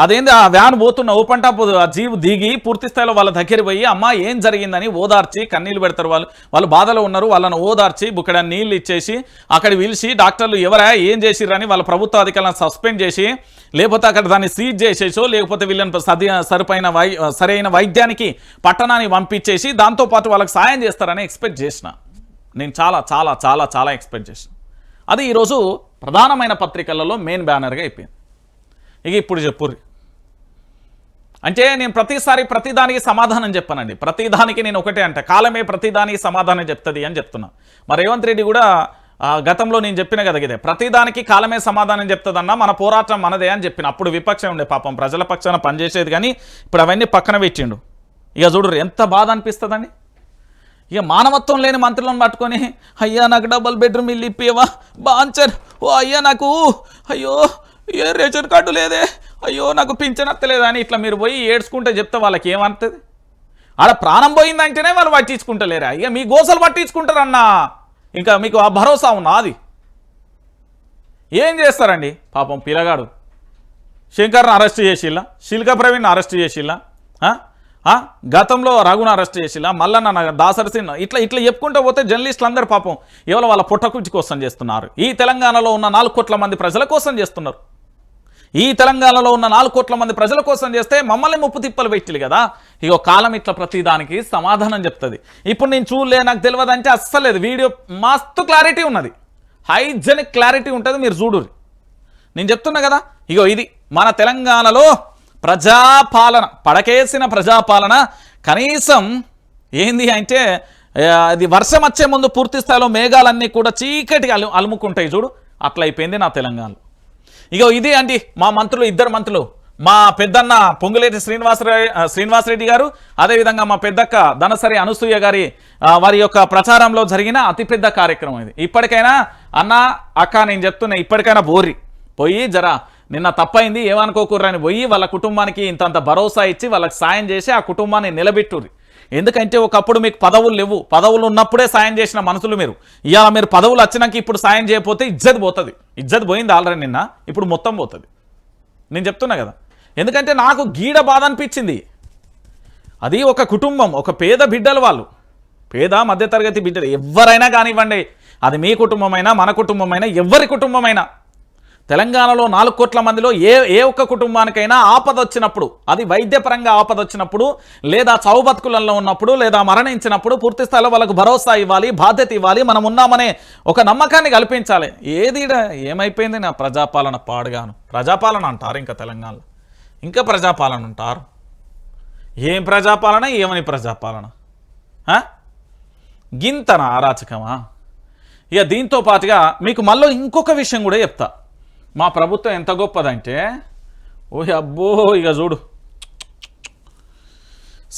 అదేంది ఆ వ్యాన్ పోతున్న ఓపెన్ టాప్ జీవు దిగి పూర్తి స్థాయిలో వాళ్ళ దగ్గర పోయి అమ్మ ఏం జరిగిందని ఓదార్చి కన్నీళ్ళు పెడతారు. వాళ్ళు బాధలో ఉన్నారు, వాళ్ళని ఓదార్చి బుక్కడ నీళ్ళు ఇచ్చేసి అక్కడ పిలిచి డాక్టర్లు ఎవరా ఏం చేసిరని వాళ్ళ ప్రభుత్వ అధికారులను సస్పెండ్ చేసి లేకపోతే అక్కడ దాన్ని సీజ్ చేసేసో లేకపోతే వీళ్ళని సరైన వైద్యానికి పట్టణానికి పంపించేసి దాంతోపాటు వాళ్ళకి సాయం చేస్తారని ఎక్స్పెక్ట్ చేసిన. నేను చాలా చాలా చాలా చాలా ఎక్స్పెక్ట్ చేసిన. అది ఈరోజు ప్రధానమైన పత్రికలలో మెయిన్ బ్యానర్గా అయిపోయింది. ఇక ఇప్పుడు చెప్పుర్రి. అంటే నేను ప్రతిదానికి సమాధానం చెప్పానండి. ప్రతిదానికి నేను ఒకటే అంటే కాలమే ప్రతిదానికి సమాధానం చెప్తుంది అని చెప్తున్నా. మరి రేవంత్ రెడ్డి కూడా గతంలో నేను చెప్పిన కదా ఇదే, ప్రతిదానికి కాలమే సమాధానం చెప్తుందన్నా, మన పోరాటం మనదే అని చెప్పిన. అప్పుడు విపక్షం ఉండే, పాపం ప్రజల పక్షాన పనిచేసేది, కానీ ఇప్పుడు అవన్నీ పక్కన పెట్టిండు. ఇక చూడరు ఎంత బాధ అనిపిస్తుందండి. ఇక మానవత్వం లేని మంత్రులను పట్టుకొని అయ్యా నాకు డబుల్ బెడ్రూమ్ ఇల్లు ఇప్పేవా బాంచర్, ఓ అయ్యా నాకు అయ్యో ఏ రేషన్ కార్డు లేదే, అయ్యో నాకు పింఛన్ అత్తలేదా అని ఇట్లా మీరు పోయి ఏడ్చుకుంటే చెప్తే వాళ్ళకి ఏమవుతుంది? ఆడ ప్రాణం పోయిందంటేనే వాళ్ళు పట్టించుకుంటలేరా? ఇక మీ గోసలు పట్టించుకుంటారన్నా ఇంకా మీకు ఆ భరోసా ఉన్నా? అది ఏం చేస్తారండి పాపం పిల్లగాడు. శంకర్ని అరెస్ట్ చేసిల్లా, శిల్క ప్రవీణ్ని అరెస్ట్ చేసిల్లా, గతంలో రఘును అరెస్ట్ చేసిలా మల్లన్న దాసరి సిన్ ఇట్లా చెప్పుకుంటూ పోతే జర్నలిస్టులు అందరూ పాపం ఎవరు వాళ్ళ పుట్టకుచ్చి కోసం చేస్తున్నారు. ఈ తెలంగాణలో ఉన్న 4 కోట్ల మంది ప్రజల కోసం చేస్తున్నారు. ఈ తెలంగాణలో ఉన్న 4 కోట్ల మంది ప్రజల కోసం చేస్తే మమ్మల్ని ముప్పు తిప్పలు పెట్టిలు కదా. ఇగో కాలం ఇట్లా ప్రతిదానికి సమాధానం చెప్తుంది. ఇప్పుడు నేను చూడలే నాకు తెలియదు అంటే అస్సలేదు. వీడియో మస్తు క్లారిటీ ఉన్నది, హైజెనిక్ క్లారిటీ ఉంటుంది, మీరు చూడుర్రి. నేను చెప్తున్నా కదా, ఇగో ఇది మన తెలంగాణలో ప్రజాపాలన, పడకేసిన ప్రజాపాలన. కనీసం ఏంది అంటే అది వర్షం వచ్చే ముందు పూర్తి స్థాయిలో మేఘాలన్నీ కూడా చీకటిగా అలుముకుంటాయి చూడు, అట్లా అయిపోయింది నా తెలంగాణలో. ఇగో ఇది అండి మా మంత్రులు, 2 మంత్రులు, మా పెద్దన్న పొంగులేటి శ్రీనివాసరెడ్డి గారు, అదేవిధంగా మా పెద్దక్క ధనసరి అనసూయ గారి వారి యొక్క ప్రచారంలో జరిగిన అతిపెద్ద కార్యక్రమం ఇది. ఇప్పటికైనా అన్న అక్క నేను చెప్తున్నా, ఇప్పటికైనా పోయి జరా నిన్న తప్పైంది ఏమనుకోకూరని పోయి వాళ్ళ కుటుంబానికి ఇంతంత భరోసా ఇచ్చి వాళ్ళకి సాయం చేసి ఆ కుటుంబాన్ని నిలబెట్టుర్రి. ఎందుకంటే ఒకప్పుడు మీకు పదవులు లేవు, పదవులు ఉన్నప్పుడే సాయం చేసిన మనుషులు మీరు. ఇవాళ మీరు పదవులు వచ్చినాక ఇప్పుడు సాయం చేయకపోతే ఇజ్జత్ పోతుంది. ఇజ్జత్ పోయింది ఆల్రెడీ నిన్న, ఇప్పుడు మొత్తం పోతుంది. నేను చెప్తున్నా కదా, ఎందుకంటే నాకు గీడ బాధ అనిపించింది. అది ఒక కుటుంబం, ఒక పేద బిడ్డలు, వాళ్ళు పేద మధ్యతరగతి బిడ్డలు ఎవరైనా కానివ్వండి, అది మీ కుటుంబమైనా మన కుటుంబమైనా ఎవరి కుటుంబమైనా, తెలంగాణలో 4 కోట్ల మందిలో ఏ ఒక్క కుటుంబానికైనా ఆపద వచ్చినప్పుడు, అది వైద్యపరంగా ఆపద వచ్చినప్పుడు, లేదా చావు బతుకులలో ఉన్నప్పుడు, లేదా మరణించినప్పుడు పూర్తి స్థాయిలో వాళ్ళకు భరోసా ఇవ్వాలి, బాధ్యత ఇవ్వాలి, మనం ఉన్నామనే ఒక నమ్మకాన్ని కల్పించాలి. ఏది ఏమైపోయింది నా ప్రజాపాలన పాడుగాను. ప్రజాపాలన అంటారు ఇంకా తెలంగాణలో, ఇంకా ప్రజాపాలన అంటారు. ఏం ప్రజాపాలన, ఏమని ప్రజాపాలన, గింతన అరాచకమా. ఇక దీంతో పాటుగా మీకు మళ్ళీ ఇంకొక విషయం కూడా చెప్తా. మా ప్రభుత్వం ఎంత గొప్పదంటే, ఓ అబ్బో ఇక చూడు,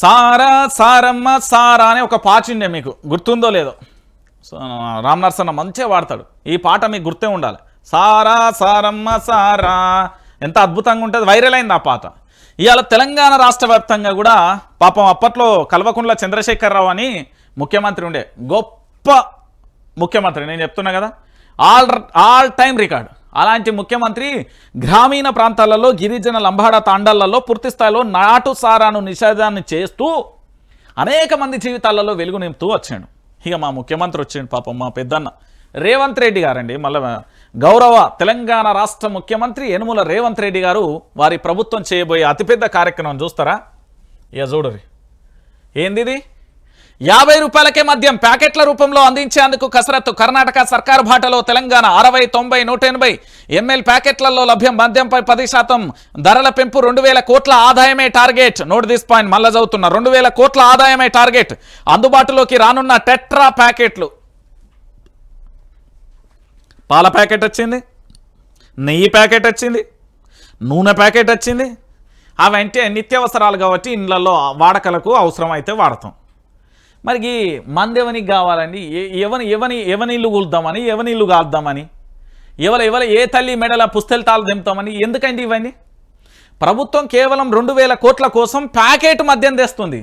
సారా సారమ్మ సారా అని ఒక పాచిండే, మీకు గుర్తుందో లేదో, రామ్ నరసన్న మంచిగా వాడతాడు ఈ పాట, మీకు గుర్తే ఉండాలి. సారా సారమ్మ సారా ఎంత అద్భుతంగా ఉంటుంది, వైరల్ అయింది ఆ పాట. ఇవాళ తెలంగాణ రాష్ట్ర వ్యాప్తంగా కూడా పాపం అప్పట్లో కల్వకుంట్ల చంద్రశేఖరరావు అని ముఖ్యమంత్రి ఉండే, గొప్ప ముఖ్యమంత్రి. నేను చెప్తున్నా కదా, ఆల్ టైం రికార్డ్. అలాంటి ముఖ్యమంత్రి గ్రామీణ ప్రాంతాలలో, గిరిజన లంబాడ తాండాలలో పూర్తి స్థాయిలో నాటు సారాను నిషేధాన్ని చేస్తూ అనేక మంది జీవితాలలో వెలుగు నింపుతూ వచ్చాడు. ఇక మా ముఖ్యమంత్రి వచ్చాడు పాపం, మా పెద్దన్న రేవంత్ రెడ్డి గారండి. మళ్ళీ గౌరవ తెలంగాణ రాష్ట్ర ముఖ్యమంత్రి యనుమల రేవంత్ రెడ్డి గారు వారి ప్రభుత్వం చేయబోయే అతిపెద్ద కార్యక్రమం చూస్తారా. ఇక చూడరి ఏంది ఇది, 50 రూపాయలకే మద్యం ప్యాకెట్ల రూపంలో అందించేందుకు కసరత్తు. కర్ణాటక సర్కారు బాటలో తెలంగాణ 60, 90, 180 ml ప్యాకెట్లలో లభ్యం. మద్యంపై 10% ధరల పెంపు. 2000 కోట్ల ఆదాయమే టార్గెట్. నోట్ దిస్ పాయింట్, మళ్ళా చదువుతున్నా, 2000 కోట్ల ఆదాయమే టార్గెట్. అందుబాటులోకి రానున్న టెట్రా ప్యాకెట్లు. పాల ప్యాకెట్ వచ్చింది, నెయ్యి ప్యాకెట్ వచ్చింది, నూనె ప్యాకెట్ వచ్చింది. అవంటే నిత్యావసరాలు కాబట్టి ఇళ్ళల్లో వాడకలకు అవసరం అయితే వాడతాం. మరి మంది ఎవరికి కావాలండి, ఎవని ఇల్లు కూలుద్దామని, ఎవని ఇల్లు కాల్దామని, ఏ తల్లి మెడల పుస్తెలతాలు దింపుతామని, ఎందుకండి ఇవన్నీ? ప్రభుత్వం కేవలం 2000 కోట్ల కోసం ప్యాకెట్ మద్యం తెస్తుంది.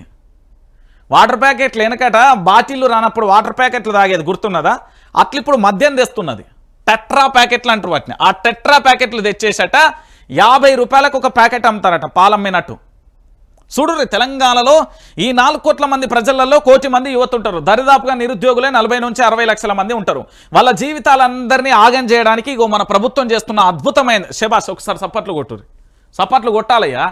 వాటర్ ప్యాకెట్లు వెనకట బాటిల్లు రానప్పుడు వాటర్ ప్యాకెట్లు తాగేది గుర్తున్నదా, అట్లా ఇప్పుడు మద్యం తెస్తున్నది. టెట్రా ప్యాకెట్లు అంటారు వాటిని. ఆ టెట్రా ప్యాకెట్లు తెచ్చేసట 50 రూపాయలకు ఒక ప్యాకెట్ అమ్ముతారట పాలమ్మినట్టు. చూడు, తెలంగాణలో ఈ 4 కోట్ల మంది ప్రజలలో 1 కోటి మంది యువత ఉంటారు. దరిదాపుగా నిరుద్యోగులే 40 నుంచి 60 లక్షల మంది ఉంటారు. వాళ్ళ జీవితాలందరినీ ఆగం చేయడానికి ఇగో మన ప్రభుత్వం చేస్తున్న అద్భుతమైన శబాష్, ఒకసారి సప్పట్లు కొట్టురు, సప్పట్లు కొట్టాలయ్యా.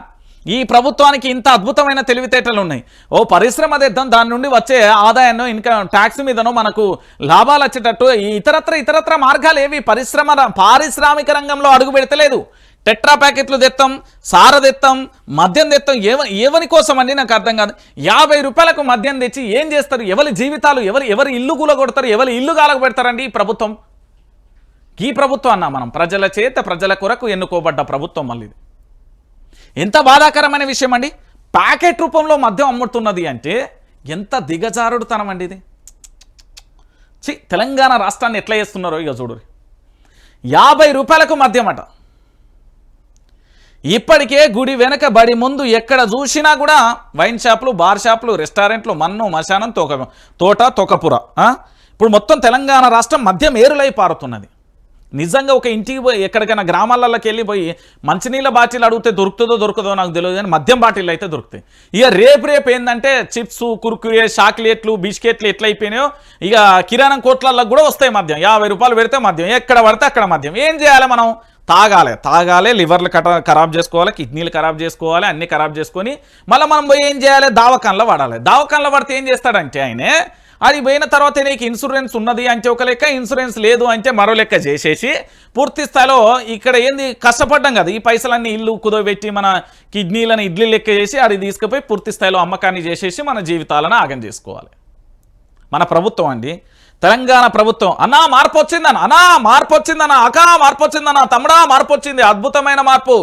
ఈ ప్రభుత్వానికి ఇంత అద్భుతమైన తెలివితేటలు ఉన్నాయి. ఓ పరిశ్రమ తెద్దాం, దాని నుండి వచ్చే ఆదాయాన్ని ఇన్కమ్ ట్యాక్స్ మీదనో మనకు లాభాలు వచ్చేటట్టు ఇతరత్ర మార్గాలు ఏవి పారిశ్రామిక రంగంలో అడుగు పెడతలేదు. టెట్రా ప్యాకెట్లు తెత్తాం, సార తెత్తాం, మద్యం తెత్తాం. ఎవరి కోసం అండి నాకు అర్థం కాదు. 50 రూపాయలకు మద్యం తెచ్చి ఏం చేస్తారు? ఎవరి జీవితాలు, ఎవరి ఇల్లు కూలగొడతారు, ఎవరి ఇల్లు గాలకు పెడతారండి ఈ ప్రభుత్వం. ఈ ప్రభుత్వం అన్నా మనం ప్రజల చేత ప్రజల కొరకు ఎన్నుకోబడ్డ ప్రభుత్వం. మళ్ళీ ఎంత బాధాకరమైన విషయం అండి. ప్యాకెట్ రూపంలో మద్యం అమ్ముతున్నది అంటే ఎంత దిగజారుడుతనం అండి ఇది. తెలంగాణ రాష్ట్రాన్ని ఎట్లా చేస్తున్నారో ఇక చూడు. 50 రూపాయలకు మద్యం అట. ఇప్పటికే గుడి వెనక బడి ముందు ఎక్కడ చూసినా కూడా వైన్ షాపులు, బార్ షాపులు, రెస్టారెంట్లు, మన్ను మశానం, తోట తొకపుర. ఇప్పుడు మొత్తం తెలంగాణ రాష్ట్రం మద్యం ఏరులై పారుతున్నది. నిజంగా ఒక ఇంటికి పోయి ఎక్కడికైనా గ్రామాలలోకి వెళ్ళిపోయి మంచినీళ్ళ బాటిల్ అడిగితే దొరుకుతుందో నాకు తెలియదు, కానీ మద్యం బాటిల్ అయితే దొరుకుతాయి. ఇక రేపు ఏంటంటే చిప్స్, కుర్కురే, చాక్లెట్లు, బిస్కెట్లు ఎట్లా అయిపోయినాయో ఇక కిరాణం కోట్లలో కూడా వస్తాయి మద్యం. 50 రూపాయలు పెడితే మద్యం, ఎక్కడ పడితే అక్కడ మద్యం. ఏం చేయాలి మనం? తాగాలి, లివర్లు ఖరాబ్ చేసుకోవాలి, కిడ్నీలు ఖరాబ్ చేసుకోవాలి, అన్ని ఖరాబ్ చేసుకొని మళ్ళీ మనం పోయి ఏం చేయాలి? దావకాన్లో వాడాలి. దావకాన్లో పడితే ఏం చేస్తాడంటే ఆయనే అది పోయిన తర్వాత నీకు ఇన్సూరెన్స్ ఉన్నది అంటే ఒక లెక్క, ఇన్సూరెన్స్ లేదు అంటే మరో లెక్క చేసేసి పూర్తి స్థాయిలో ఇక్కడ ఏంది కష్టపడ్డాం కదా, ఈ పైసలన్నీ ఇల్లు కుదోబెట్టి మన కిడ్నీలను ఇడ్లీ లెక్క చేసి అది తీసుకుపోయి పూర్తి స్థాయిలో అమ్మకాన్ని చేసేసి మన జీవితాలను ఆగం చేసుకోవాలి. మన ప్రభుత్వం అండి, తెలంగాణ ప్రభుత్వం. అన్నా మార్పు వచ్చిందన్న, మార్పు వచ్చిందన్న, మార్పు వచ్చిందన్న, తమ్ముడా మార్పు వచ్చింది, అద్భుతమైన మార్పు.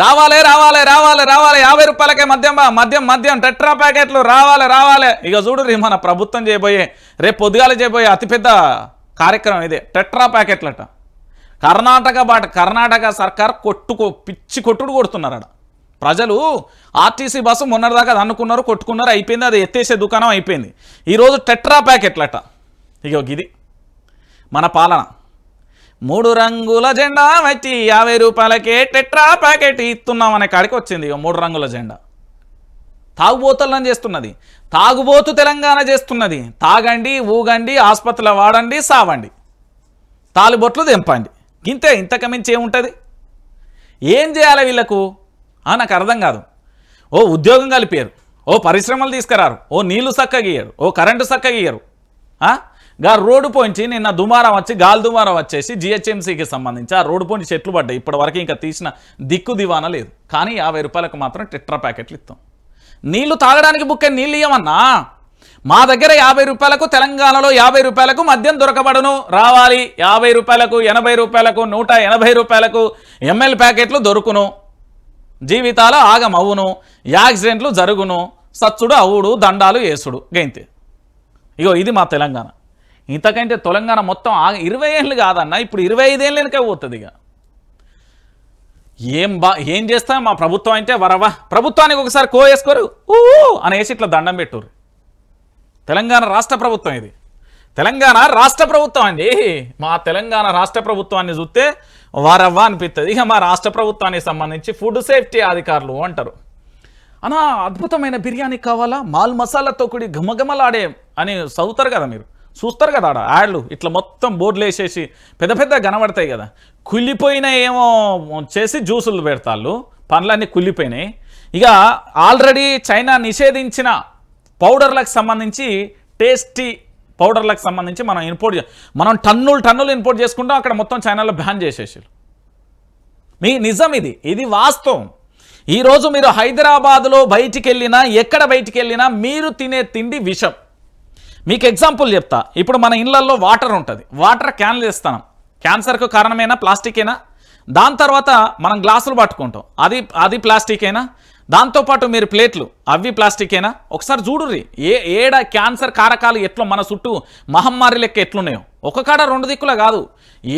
రావాలి 50 రూపాయలకే మద్యం టెట్రా ప్యాకెట్లు రావాలి. ఇక చూడు మన ప్రభుత్వం చేయబోయే రేపు పొద్దుగాల చేయబోయే అతిపెద్ద కార్యక్రమం ఇదే, టెట్రా ప్యాకెట్లట. కర్ణాటక సర్కార్ పిచ్చి కొట్టుడు కొడుతున్నారు. ప్రజలు ఆర్టీసీ బస్సు మొన్నటిదాకా అది అనుకున్నారు, కొట్టుకున్నారు, అయిపోయింది, అది ఎత్తేసే దుకాణం అయిపోయింది. ఈరోజు టెట్రా ప్యాకెట్లట. ఇక ఇది మన పాలన. 3 రంగుల జెండా వచ్చి 50 రూపాయలకే టెట్రా ప్యాకెట్ ఇస్తున్నాం అనే కాడికి వచ్చింది. ఇక 3 రంగుల జెండా తాగుబోతులను చేస్తున్నది, తాగుబోతు తెలంగాణ చేస్తున్నది. తాగండి, ఊగండి, ఆసుపత్రిలో వాడండి, సావండి, తాలిబొట్లు దింపండి, ఇంతకు మించి ఏముంటుంది? ఏం చేయాలి వీళ్ళకు? నాకు అర్థం కాదు. ఓ ఉద్యోగం కలిపారు, ఓ పరిశ్రమలు తీసుకురారు, ఓ నీళ్లు చక్కగా ఇయ్యరు, ఓ కరెంటు చక్కగా ఇయ్యరు. రోడ్డు పోయించి నిన్న దుమారం వచ్చి గాలి దుమారం వచ్చేసి జిహెచ్ఎంసీకి సంబంధించి ఆ రోడ్డు పోయించి చెట్లు పడ్డాయి. ఇప్పటి వరకు ఇంకా తీసిన దిక్కు దివానా లేదు. కానీ 50 రూపాయలకు మాత్రం టెట్రా ప్యాకెట్లు ఇస్తాం. నీళ్లు తాగడానికి బుక్కే నీళ్ళు ఇవ్వమన్నా. మా దగ్గర 50 రూపాయలకు, తెలంగాణలో 50 రూపాయలకు మద్యం దొరకబడును. రావాలి 50 రూపాయలకు, 80 రూపాయలకు, 180 రూపాయలకు ఎంఎల్ ప్యాకెట్లు దొరుకును. జీవితాలు ఆగమవును, యాక్సిడెంట్లు జరుగును, సచ్చుడు అవుడు, దండాలు వేసుడు, గైంతే. ఇగో ఇది మా తెలంగాణ. ఇంతకంటే తెలంగాణ మొత్తం 20 ఏళ్ళు కాదన్న, ఇప్పుడు 25 ఏళ్ళ వెనక పోతుంది. ఇక ఏం చేస్తాం మా ప్రభుత్వం అంటే వరవా. ప్రభుత్వానికి ఒకసారి వేసుకోరు అనేసి ఇట్లా దండం పెట్టుర్రు. తెలంగాణ రాష్ట్ర ప్రభుత్వం ఇది, తెలంగాణ రాష్ట్ర ప్రభుత్వం అండి. మా తెలంగాణ రాష్ట్ర ప్రభుత్వాన్ని చూస్తే వరవ్వ అనిపిస్తుంది. ఇక మా రాష్ట్ర ప్రభుత్వానికి సంబంధించి ఫుడ్ సేఫ్టీ అధికారులు అంటారు, అన్నా అద్భుతమైన బిర్యానీ కావాలా, మాల్ మసాలాతో కూడి ఘమఘమలాడే అని చదువుతారు కదా, మీరు చూస్తారు కదా ఆడ యాడ్లు. ఇట్లా మొత్తం బోర్డులు వేసేసి పెద్ద కనబడతాయి కదా. కుళ్ళిపోయిన ఏమో చేసి జ్యూసులు పెడతాళ్ళు, పండ్లన్నీ కుళ్ళిపోయినాయి. ఇక ఆల్రెడీ చైనా నిషేధించిన పౌడర్లకు సంబంధించి, టేస్టీ పౌడర్లకు సంబంధించి మనం టన్నులు ఇంపోర్ట్ చేసుకుంటాం. అక్కడ మొత్తం చైనాలో బ్యాన్ చేసేసారు. నిజం ఇది వాస్తవం. ఈరోజు మీరు హైదరాబాద్లో బయటికి వెళ్ళినా, ఎక్కడ బయటికి వెళ్ళినా మీరు తినే తిండి విషం. మీకు ఎగ్జాంపుల్ చెప్తా. ఇప్పుడు మన ఇళ్లలో వాటర్ ఉంటుంది, వాటర్ క్యాన్లు ఇస్తాం. క్యాన్సర్కు కారణమైనా ప్లాస్టికేనా? దాని తర్వాత మనం గ్లాసులు పట్టుకుంటాం, అది ప్లాస్టికేనా? దాంతోపాటు మీరు ప్లేట్లు, అవి ప్లాస్టికేనా? ఒకసారి చూడుర్రి ఏడ క్యాన్సర్ కారకాలు ఎట్లా మన చుట్టూ మహమ్మారి లెక్క ఎట్లున్నాయో. ఒక కాడ 2 దిక్కులా కాదు,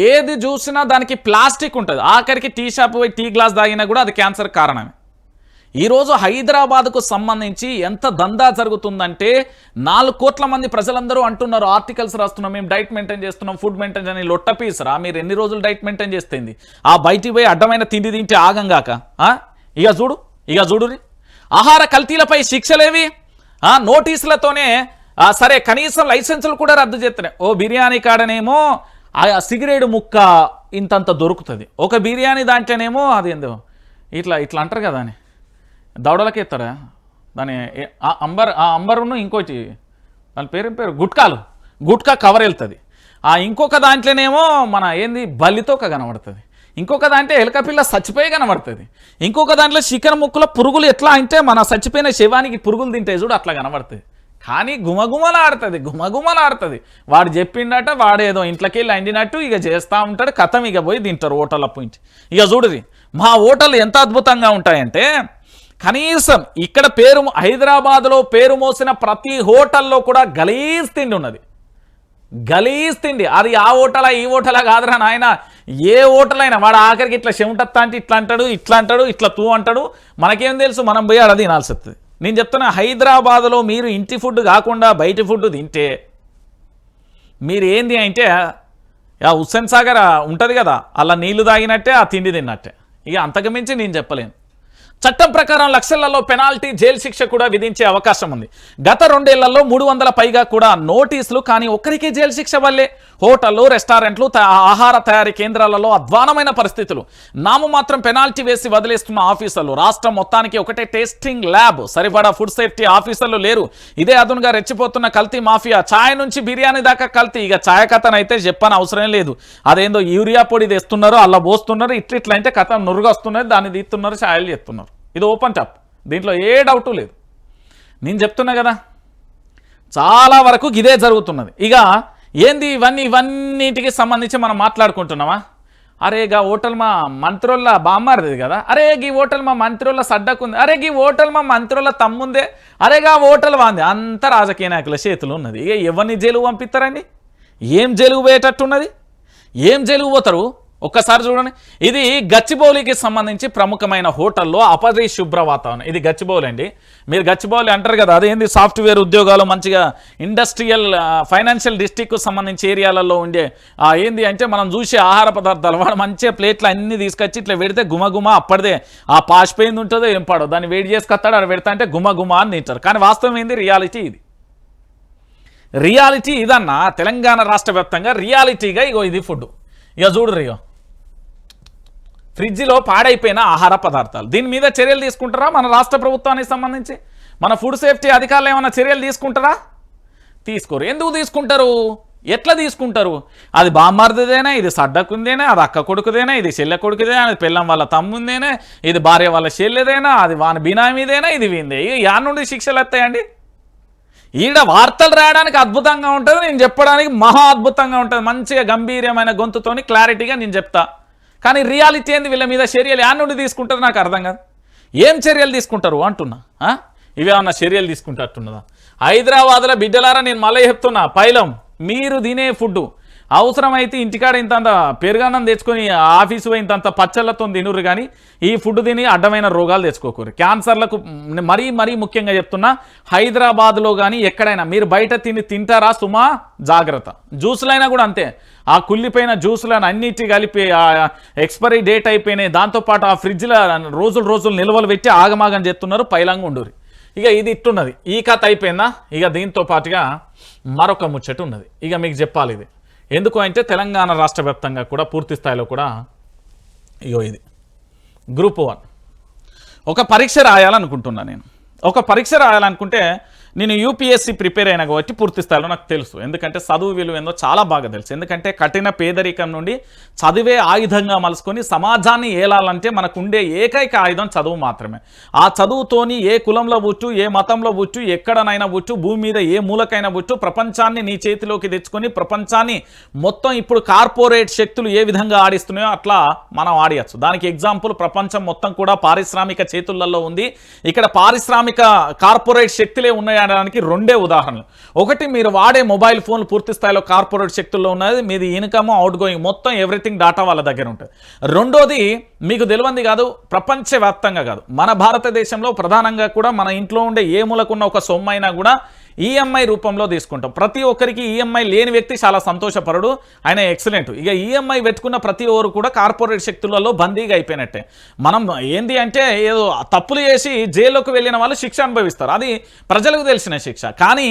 ఏది చూసినా దానికి ప్లాస్టిక్ ఉంటుంది. ఆఖరికి టీ షాప్ పోయి టీ గ్లాస్ తాగినా కూడా అది క్యాన్సర్ కారణమే. ఈరోజు హైదరాబాద్కు సంబంధించి ఎంత దందా జరుగుతుందంటే 4 కోట్ల మంది ప్రజలందరూ అంటున్నారు, ఆర్టికల్స్ రాస్తున్నాం, మేము డైట్ మెయింటైన్ చేస్తున్నాం, ఫుడ్ మెయింటైన్ అని. లొట్ట పీసరా మీరు? ఎన్ని రోజులు డైట్ మెయింటైన్ చేస్తుంది? ఆ బయటికి పోయి అడ్డమైన తిండి తింటే ఆగంగాక. ఇక చూడురి ఆహార కల్తీలపై శిక్షలేవి? నోటీసులతోనే సరే, కనీసం లైసెన్సులు కూడా రద్దు చేస్తున్నాయి. ఓ బిర్యానీ కాడనేమో ఆ సిగరెట్ ముక్క ఇంతంత దొరుకుతుంది, ఒక బిర్యానీ దాంట్లోనేమో అదేందో ఇట్లా అంటారు కదా అని దవడలకి ఎత్తారా దాని అంబరును, ఇంకోటి దాని పేరు గుట్కా కవర్ వెళ్తుంది. ఇంకొక దాంట్లోనేమో మన బల్లితో కనబడుతుంది, ఇంకొక దాంట్లో ఎలకపిల్ల చచ్చిపోయి కనబడుతుంది, ఇంకొక దాంట్లో చికెన్ ముక్కల పురుగులు ఎట్లా అంటే మన చచ్చిపోయిన శవానికి పురుగులు తింటే చూడు అట్లా కనబడుతుంది. కానీ గుమగుమలాడుతుంది. వాడు చెప్పిండట, వాడేదో ఇంట్లోకి వెళ్ళి అండినట్టు ఇక చేస్తూ ఉంటాడు. కథం ఇక పోయి తింటారు హోటల్ పోయించి. ఇక చూడుది మా హోటల్ ఎంత అద్భుతంగా ఉంటాయంటే, కనీసం ఇక్కడ హైదరాబాద్లో పేరు మోసిన ప్రతి హోటల్లో కూడా గలీజ్ తిండి ఉన్నది. గలీజ్ తిండి. అది ఆ హోటలా ఈ హోటలా కాదురా నాయన, ఏ హోటల్ అయినా వాడు ఆఖరికి ఇట్లా చెమటత్తా అంటే ఇట్లా అంటాడు, ఇట్లా తూ అంటాడు. మనకేం తెలుసు, మనం పోయి అది తినాల్సి వస్తుంది. నేను చెప్తున్నా, హైదరాబాద్లో మీరు ఇంటి ఫుడ్ కాకుండా బయట ఫుడ్ తింటే మీరు ఏంది అంటే హుస్సేన్ సాగర్ ఉంటుంది కదా, అలా నీళ్లు తాగినట్టే ఆ తిండి తిన్నట్టే. ఇక అంతకు మించి నేను చెప్పలేను. చట్టం ప్రకారం లక్షలలో పెనాల్టీ, జైలు శిక్ష కూడా విధించే అవకాశం ఉంది. గత 2 ఏళ్లలో 300 పైగా కూడా నోటీసులు, కానీ ఒక్కరికే జైలు శిక్ష వల్లే హోటళ్లు, రెస్టారెంట్లు, ఆహార తయారీ కేంద్రాలలో అధ్వానమైన పరిస్థితులు. నామమాత్రం పెనాల్టీ వేసి వదిలేస్తున్న ఆఫీసర్లు. రాష్ట్రం మొత్తానికి ఒకటే టెస్టింగ్ ల్యాబ్, సరిపడా ఫుడ్ సేఫ్టీ ఆఫీసర్లు లేరు. ఇదే అదునుగా రెచ్చిపోతున్న కల్తీ మాఫియా. ఛాయ్ నుంచి బిర్యానీ దాకా కల్తీ. ఇక ఛాయ్ కథనైతే చెప్పని అవసరం లేదు. అదేందో యూరియా పొడి తెస్తున్నారు, అలా పోస్తున్నారు, ఇట్లా అంటే కథ నురుగొస్తున్నది, దాన్ని తీస్తున్నారు, ఛాయలు చేస్తున్నారు. ఇది ఓపెన్ టాప్, దీంట్లో ఏ డౌటు లేదు. నేను చెప్తున్నా కదా, చాలా వరకు ఇదే జరుగుతున్నది. ఇక ఏంది ఇవన్నిటికి సంబంధించి మనం మాట్లాడుకుంటున్నామా? అరే గా హోటల్ మా మంత్రుల బామ్మారిది కదా, అరే గీ హోటల్ మా మంత్రుల సడ్డకుంది, అరే గీ హోటల్ మా మంత్రుల తమ్ముందే, అరేగా హోటల్ వాంది. అంత రాజకీయ నాయకుల చేతులు ఉన్నది. ఇక ఎవరిని జైలుకు పంపిస్తారండి? ఏం జైలుకు పోయేటట్టున్నది? ఏం జైలుకు పోతారు? ఒక్కసారి చూడండి. ఇది గచ్చిబౌలికి సంబంధించి ప్రముఖమైన హోటల్లో అపరిశుభ్ర వాతావరణం. ఇది గచ్చిబౌలి అండి. మీరు గచ్చిబౌలి అంటారు కదా, అదేంది సాఫ్ట్వేర్ ఉద్యోగాలు మంచిగా ఇండస్ట్రియల్ ఫైనాన్షియల్ డిస్ట్రిక్ట్కు సంబంధించి ఏరియాలలో ఉండే ఏంది అంటే మనం చూసే ఆహార పదార్థాలు వాడు మంచిగా ప్లేట్లు అన్నీ తీసుకొచ్చి ఇట్లా పెడితే గుమగుమ అప్పటిదే ఆ పాసిపోయింది ఉంటుందో ఏం పాడో దాన్ని వేడి చేసుకొస్తాడు, అక్కడ పెడతా అంటే గుమగుమ అని తింటారు. కానీ వాస్తవం ఏంది? రియాలిటీ ఇది. రియాలిటీ ఇదన్నా తెలంగాణ రాష్ట్ర వ్యాప్తంగా రియాలిటీగా ఇగో ఇది ఫుడ్. ఇక చూడరు, ఇగో ఫ్రిడ్జ్లో పాడైపోయిన ఆహార పదార్థాలు. దీని మీద చర్యలు తీసుకుంటారా మన రాష్ట్ర ప్రభుత్వానికి సంబంధించి? మన ఫుడ్ సేఫ్టీ అధికారులు ఏమైనా చర్యలు తీసుకుంటారా? తీసుకోరు. ఎందుకు తీసుకుంటారు? ఎట్లా తీసుకుంటారు? అది బామ్మార్దిదేనా, ఇది సడ్డకుందేనా, అది అక్క కొడుకుదేనా, ఇది చెల్లె కొడుకుదేనా, అది పెళ్ళం వాళ్ళ తమ్ముందేనా, ఇది భార్య వాళ్ళ చెల్లెదేనా, అది వాని బినామీదేనా, ఇది వీందే. ఇక యా నుండి శిక్షలు వస్తాయండి? ఈడ వార్తలు రాయడానికి అద్భుతంగా ఉంటుంది, నేను చెప్పడానికి మహా అద్భుతంగా ఉంటుంది. మంచిగా గంభీరమైన గొంతుతోని క్లారిటీగా నేను చెప్తా. కానీ రియాలిటీ ఏంది? వీళ్ళ మీద చర్యలు యా నుండి తీసుకుంటారు నాకు అర్థం కాదు. ఏం చర్యలు తీసుకుంటారు అంటున్నా? ఇవేమన్నా చర్యలు తీసుకుంటారట్టున్నదా? హైదరాబాద్లో బిడ్డలారా నేను మళ్ళీ చెప్తున్నా, పైలం మీరు తినే ఫుడ్ అవసరమైతే ఇంటికాడ ఇంతంత పెరుగన్నం తెచ్చుకొని ఆఫీసు ఇంతంత పచ్చళ్ళతో తినురు, కానీ ఈ ఫుడ్ తిని అడ్డమైన రోగాలు తెచ్చుకోకూరు. క్యాన్సర్లకు మరీ ముఖ్యంగా చెప్తున్నా, హైదరాబాద్లో కానీ ఎక్కడైనా మీరు బయట తింటారా సుమా జాగ్రత్త. జ్యూసులైనా కూడా అంతే, ఆ కుళ్ళిపోయిన జ్యూసులను అన్నిటి కలిపి ఎక్స్పైరీ డేట్ అయిపోయినాయి, దాంతోపాటు ఆ ఫ్రిడ్జ్లో రోజులు నిల్వలు పెట్టి ఆగమాగం చేస్తున్నారు, పైలంగా ఉండూరి. ఇక ఇది ఇట్టున్నది. ఈ కథ అయిపోయిందా? ఇక దీంతో పాటుగా మరొక ముచ్చట ఉన్నది. ఇక మీకు చెప్పాలి ఇది ఎందుకు అంటే తెలంగాణ రాష్ట్ర వ్యాప్తంగా కూడా పూర్తి స్థాయిలో కూడా ఇగో ఇది గ్రూప్ 1 ఒక పరీక్ష రాయాలనుకుంటున్నా. నేను ఒక పరీక్ష రాయాలనుకుంటే నేను యూపీఎస్సీ ప్రిపేర్ అయినా కాబట్టి పూర్తి స్థాయిలో నాకు తెలుసు. ఎందుకంటే చదువు విలువ ఏందో చాలా బాగా తెలుసు. ఎందుకంటే కఠిన పేదరికం నుండి చదివే ఆయుధంగా మలుసుకొని సమాజాన్ని ఏలాలంటే మనకు ఉండే ఏకైక ఆయుధం చదువు మాత్రమే. ఆ చదువుతోని ఏ కులంలో పుట్టు, ఏ మతంలో పుట్టు, ఎక్కడనైనా పుట్టు, భూమి మీద ఏ మూలకైనా పుట్టు, ప్రపంచాన్ని నీ చేతిలోకి తెచ్చుకొని ప్రపంచాన్ని మొత్తం ఇప్పుడు కార్పొరేట్ శక్తులు ఏ విధంగా ఆడిస్తున్నాయో అట్లా మనం ఆడియచ్చు. దానికి ఎగ్జాంపుల్ ప్రపంచం మొత్తం కూడా పారిశ్రామిక చేతులలో ఉంది. ఇక్కడ పారిశ్రామిక కార్పొరేట్ శక్తులే ఉన్నాయి అనడానికి 2 ఉదాహరణలు. ఒకటి, మీరు వాడే మొబైల్ ఫోన్లు పూర్తి స్థాయిలో కార్పొరేట్ శక్తుల్లో ఉన్నది. మీది ఇన్కమ్, అవుట్ గోయింగ్ మొత్తం ఎవ్రీథింగ్ డాటా వాళ్ళ దగ్గర ఉంటుంది. రెండోది, మీకు తెలియంది కాదు, ప్రపంచవ్యాప్తంగా కాదు, మన భారతదేశంలో ప్రధానంగా కూడా మన ఇంట్లో ఉండే ఏ మూలకున్న ఒక సొమ్మైనా కూడా ఈఎంఐ రూపంలో తీసుకుంటాం. ప్రతి ఒక్కరికి ఈఎంఐ లేని వ్యక్తి చాలా సంతోషపరుడు, ఆయన ఎక్సలెంట్. ఇక ఈఎంఐ పెట్టుకున్న ప్రతి ఒక్కరు కూడా కార్పొరేట్ శక్తులలో బందీగా అయిపోయినట్టే. మనం ఏంది అంటే ఏదో తప్పులు చేసి జైల్లోకి వెళ్ళిన వాళ్ళు శిక్ష అనుభవిస్తారు, అది ప్రజలకు తెలిసిన శిక్ష. కానీ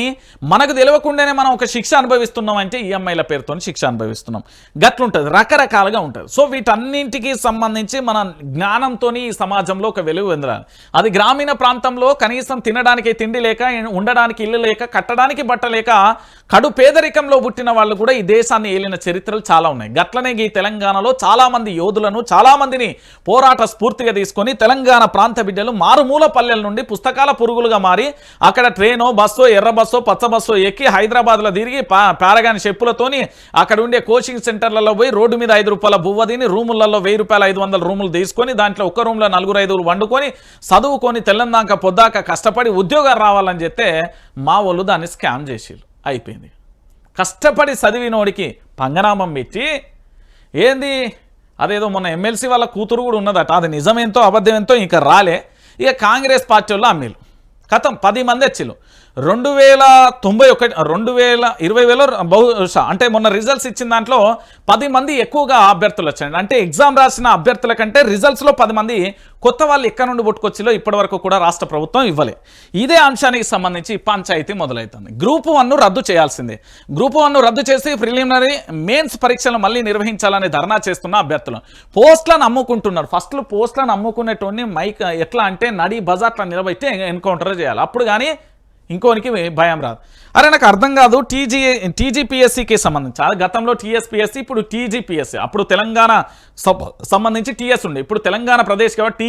మనకు తెలియకుండానే మనం ఒక శిక్ష అనుభవిస్తున్నాం అంటే ఈఎంఐల పేరుతో శిక్ష అనుభవిస్తున్నాం. గట్లుంటుంది, రకరకాలుగా ఉంటుంది. సో వీటన్నింటికి సంబంధించి మన జ్ఞానంతో ఈ సమాజంలో ఒక వెలుగు వెందాలి. అది గ్రామీణ ప్రాంతంలో కనీసం తినడానికి తిండి లేక, ఉండడానికి ఇల్లు లేక, కట్టడానికి బట్టలేక కడు పేదరికంలో పుట్టిన వాళ్ళు కూడా ఈ దేశాన్ని ఏలిన చరిత్రలు చాలా ఉన్నాయి. గట్లనే ఈ తెలంగాణలో చాలా మంది యోధులను, చాలా మందిని పోరాట స్ఫూర్తిగా తీసుకొని తెలంగాణ ప్రాంత బిడ్డలు మారుమూల పల్లెల నుండి పుస్తకాల పురుగులుగా మారి అక్కడ ట్రైనో, బస్సో, ఎర్ర బస్సో, పచ్చ బస్సో ఎక్కి హైదరాబాద్లో తిరిగి పారగాని చెప్పులతోని అక్కడ ఉండే కోచింగ్ సెంటర్లలో పోయి రోడ్డు మీద 5 రూపాయల బువ్వ తిని రూములలో 1000 రూపాయలు 500 రూములు తీసుకొని దాంట్లో ఒక్క రూమ్లో 4-5 వండుకొని చదువుకొని తెల్లందాక పొద్దాక కష్టపడి ఉద్యోగాలు రావాలని చెప్తే మా వాళ్ళు దాన్ని స్కామ్ చేసిళ్ళు. అయిపోయింది. కష్టపడి చదివినోడికి పంగనామం పెట్టి ఏంది అదేదో మొన్న ఎమ్మెల్సీ వాళ్ళ కూతురు కూడా ఉన్నదట, అది నిజమేంతో అబద్ధమేంతో ఇంకా రాలే. ఇక కాంగ్రెస్ పార్టీ వాళ్ళు అమ్మీలు కథం 10 మంది వచ్చిళ్ళు. 2091 2020లో బహుశా అంటే మొన్న రిజల్ట్స్ ఇచ్చిన దాంట్లో 10 మంది ఎక్కువగా అభ్యర్థులు వచ్చాయండి. అంటే ఎగ్జామ్ రాసిన అభ్యర్థుల కంటే రిజల్ట్స్లో 10 మంది కొత్త వాళ్ళు ఎక్కడ నుండి పుట్టుకొచ్చిలో ఇప్పటి వరకు కూడా రాష్ట్ర ప్రభుత్వం ఇవ్వలే. ఇదే అంశానికి సంబంధించి పంచాయతీ మొదలవుతుంది. గ్రూప్ 1 రద్దు చేయాల్సిందే. గ్రూప్ 1 రద్దు చేసి ప్రిలిమినరీ మెయిన్స్ పరీక్షలు మళ్ళీ నిర్వహించాలని ధర్నా చేస్తున్న అభ్యర్థులు పోస్టులను అమ్ముకుంటున్నారు. ఫస్ట్లో పోస్టులను అమ్ముకునేటోని మైక్ ఎట్లా అంటే నడి బజార్లో నిలబెట్టి ఎన్కౌంటర్ చేయాలి. అప్పుడు కానీ ఇంకోనికి భయం రాదు. అరే నాకు అర్థం కాదు. టీజీపీఎస్సీకి సంబంధించి గతంలో టీఎస్పీఎస్సీ, ఇప్పుడు టీజీపీఎస్సీ. అప్పుడు తెలంగాణ సంబంధించి టీఎస్ ఉండే, ఇప్పుడు తెలంగాణ ప్రదేశ్ కాబట్టి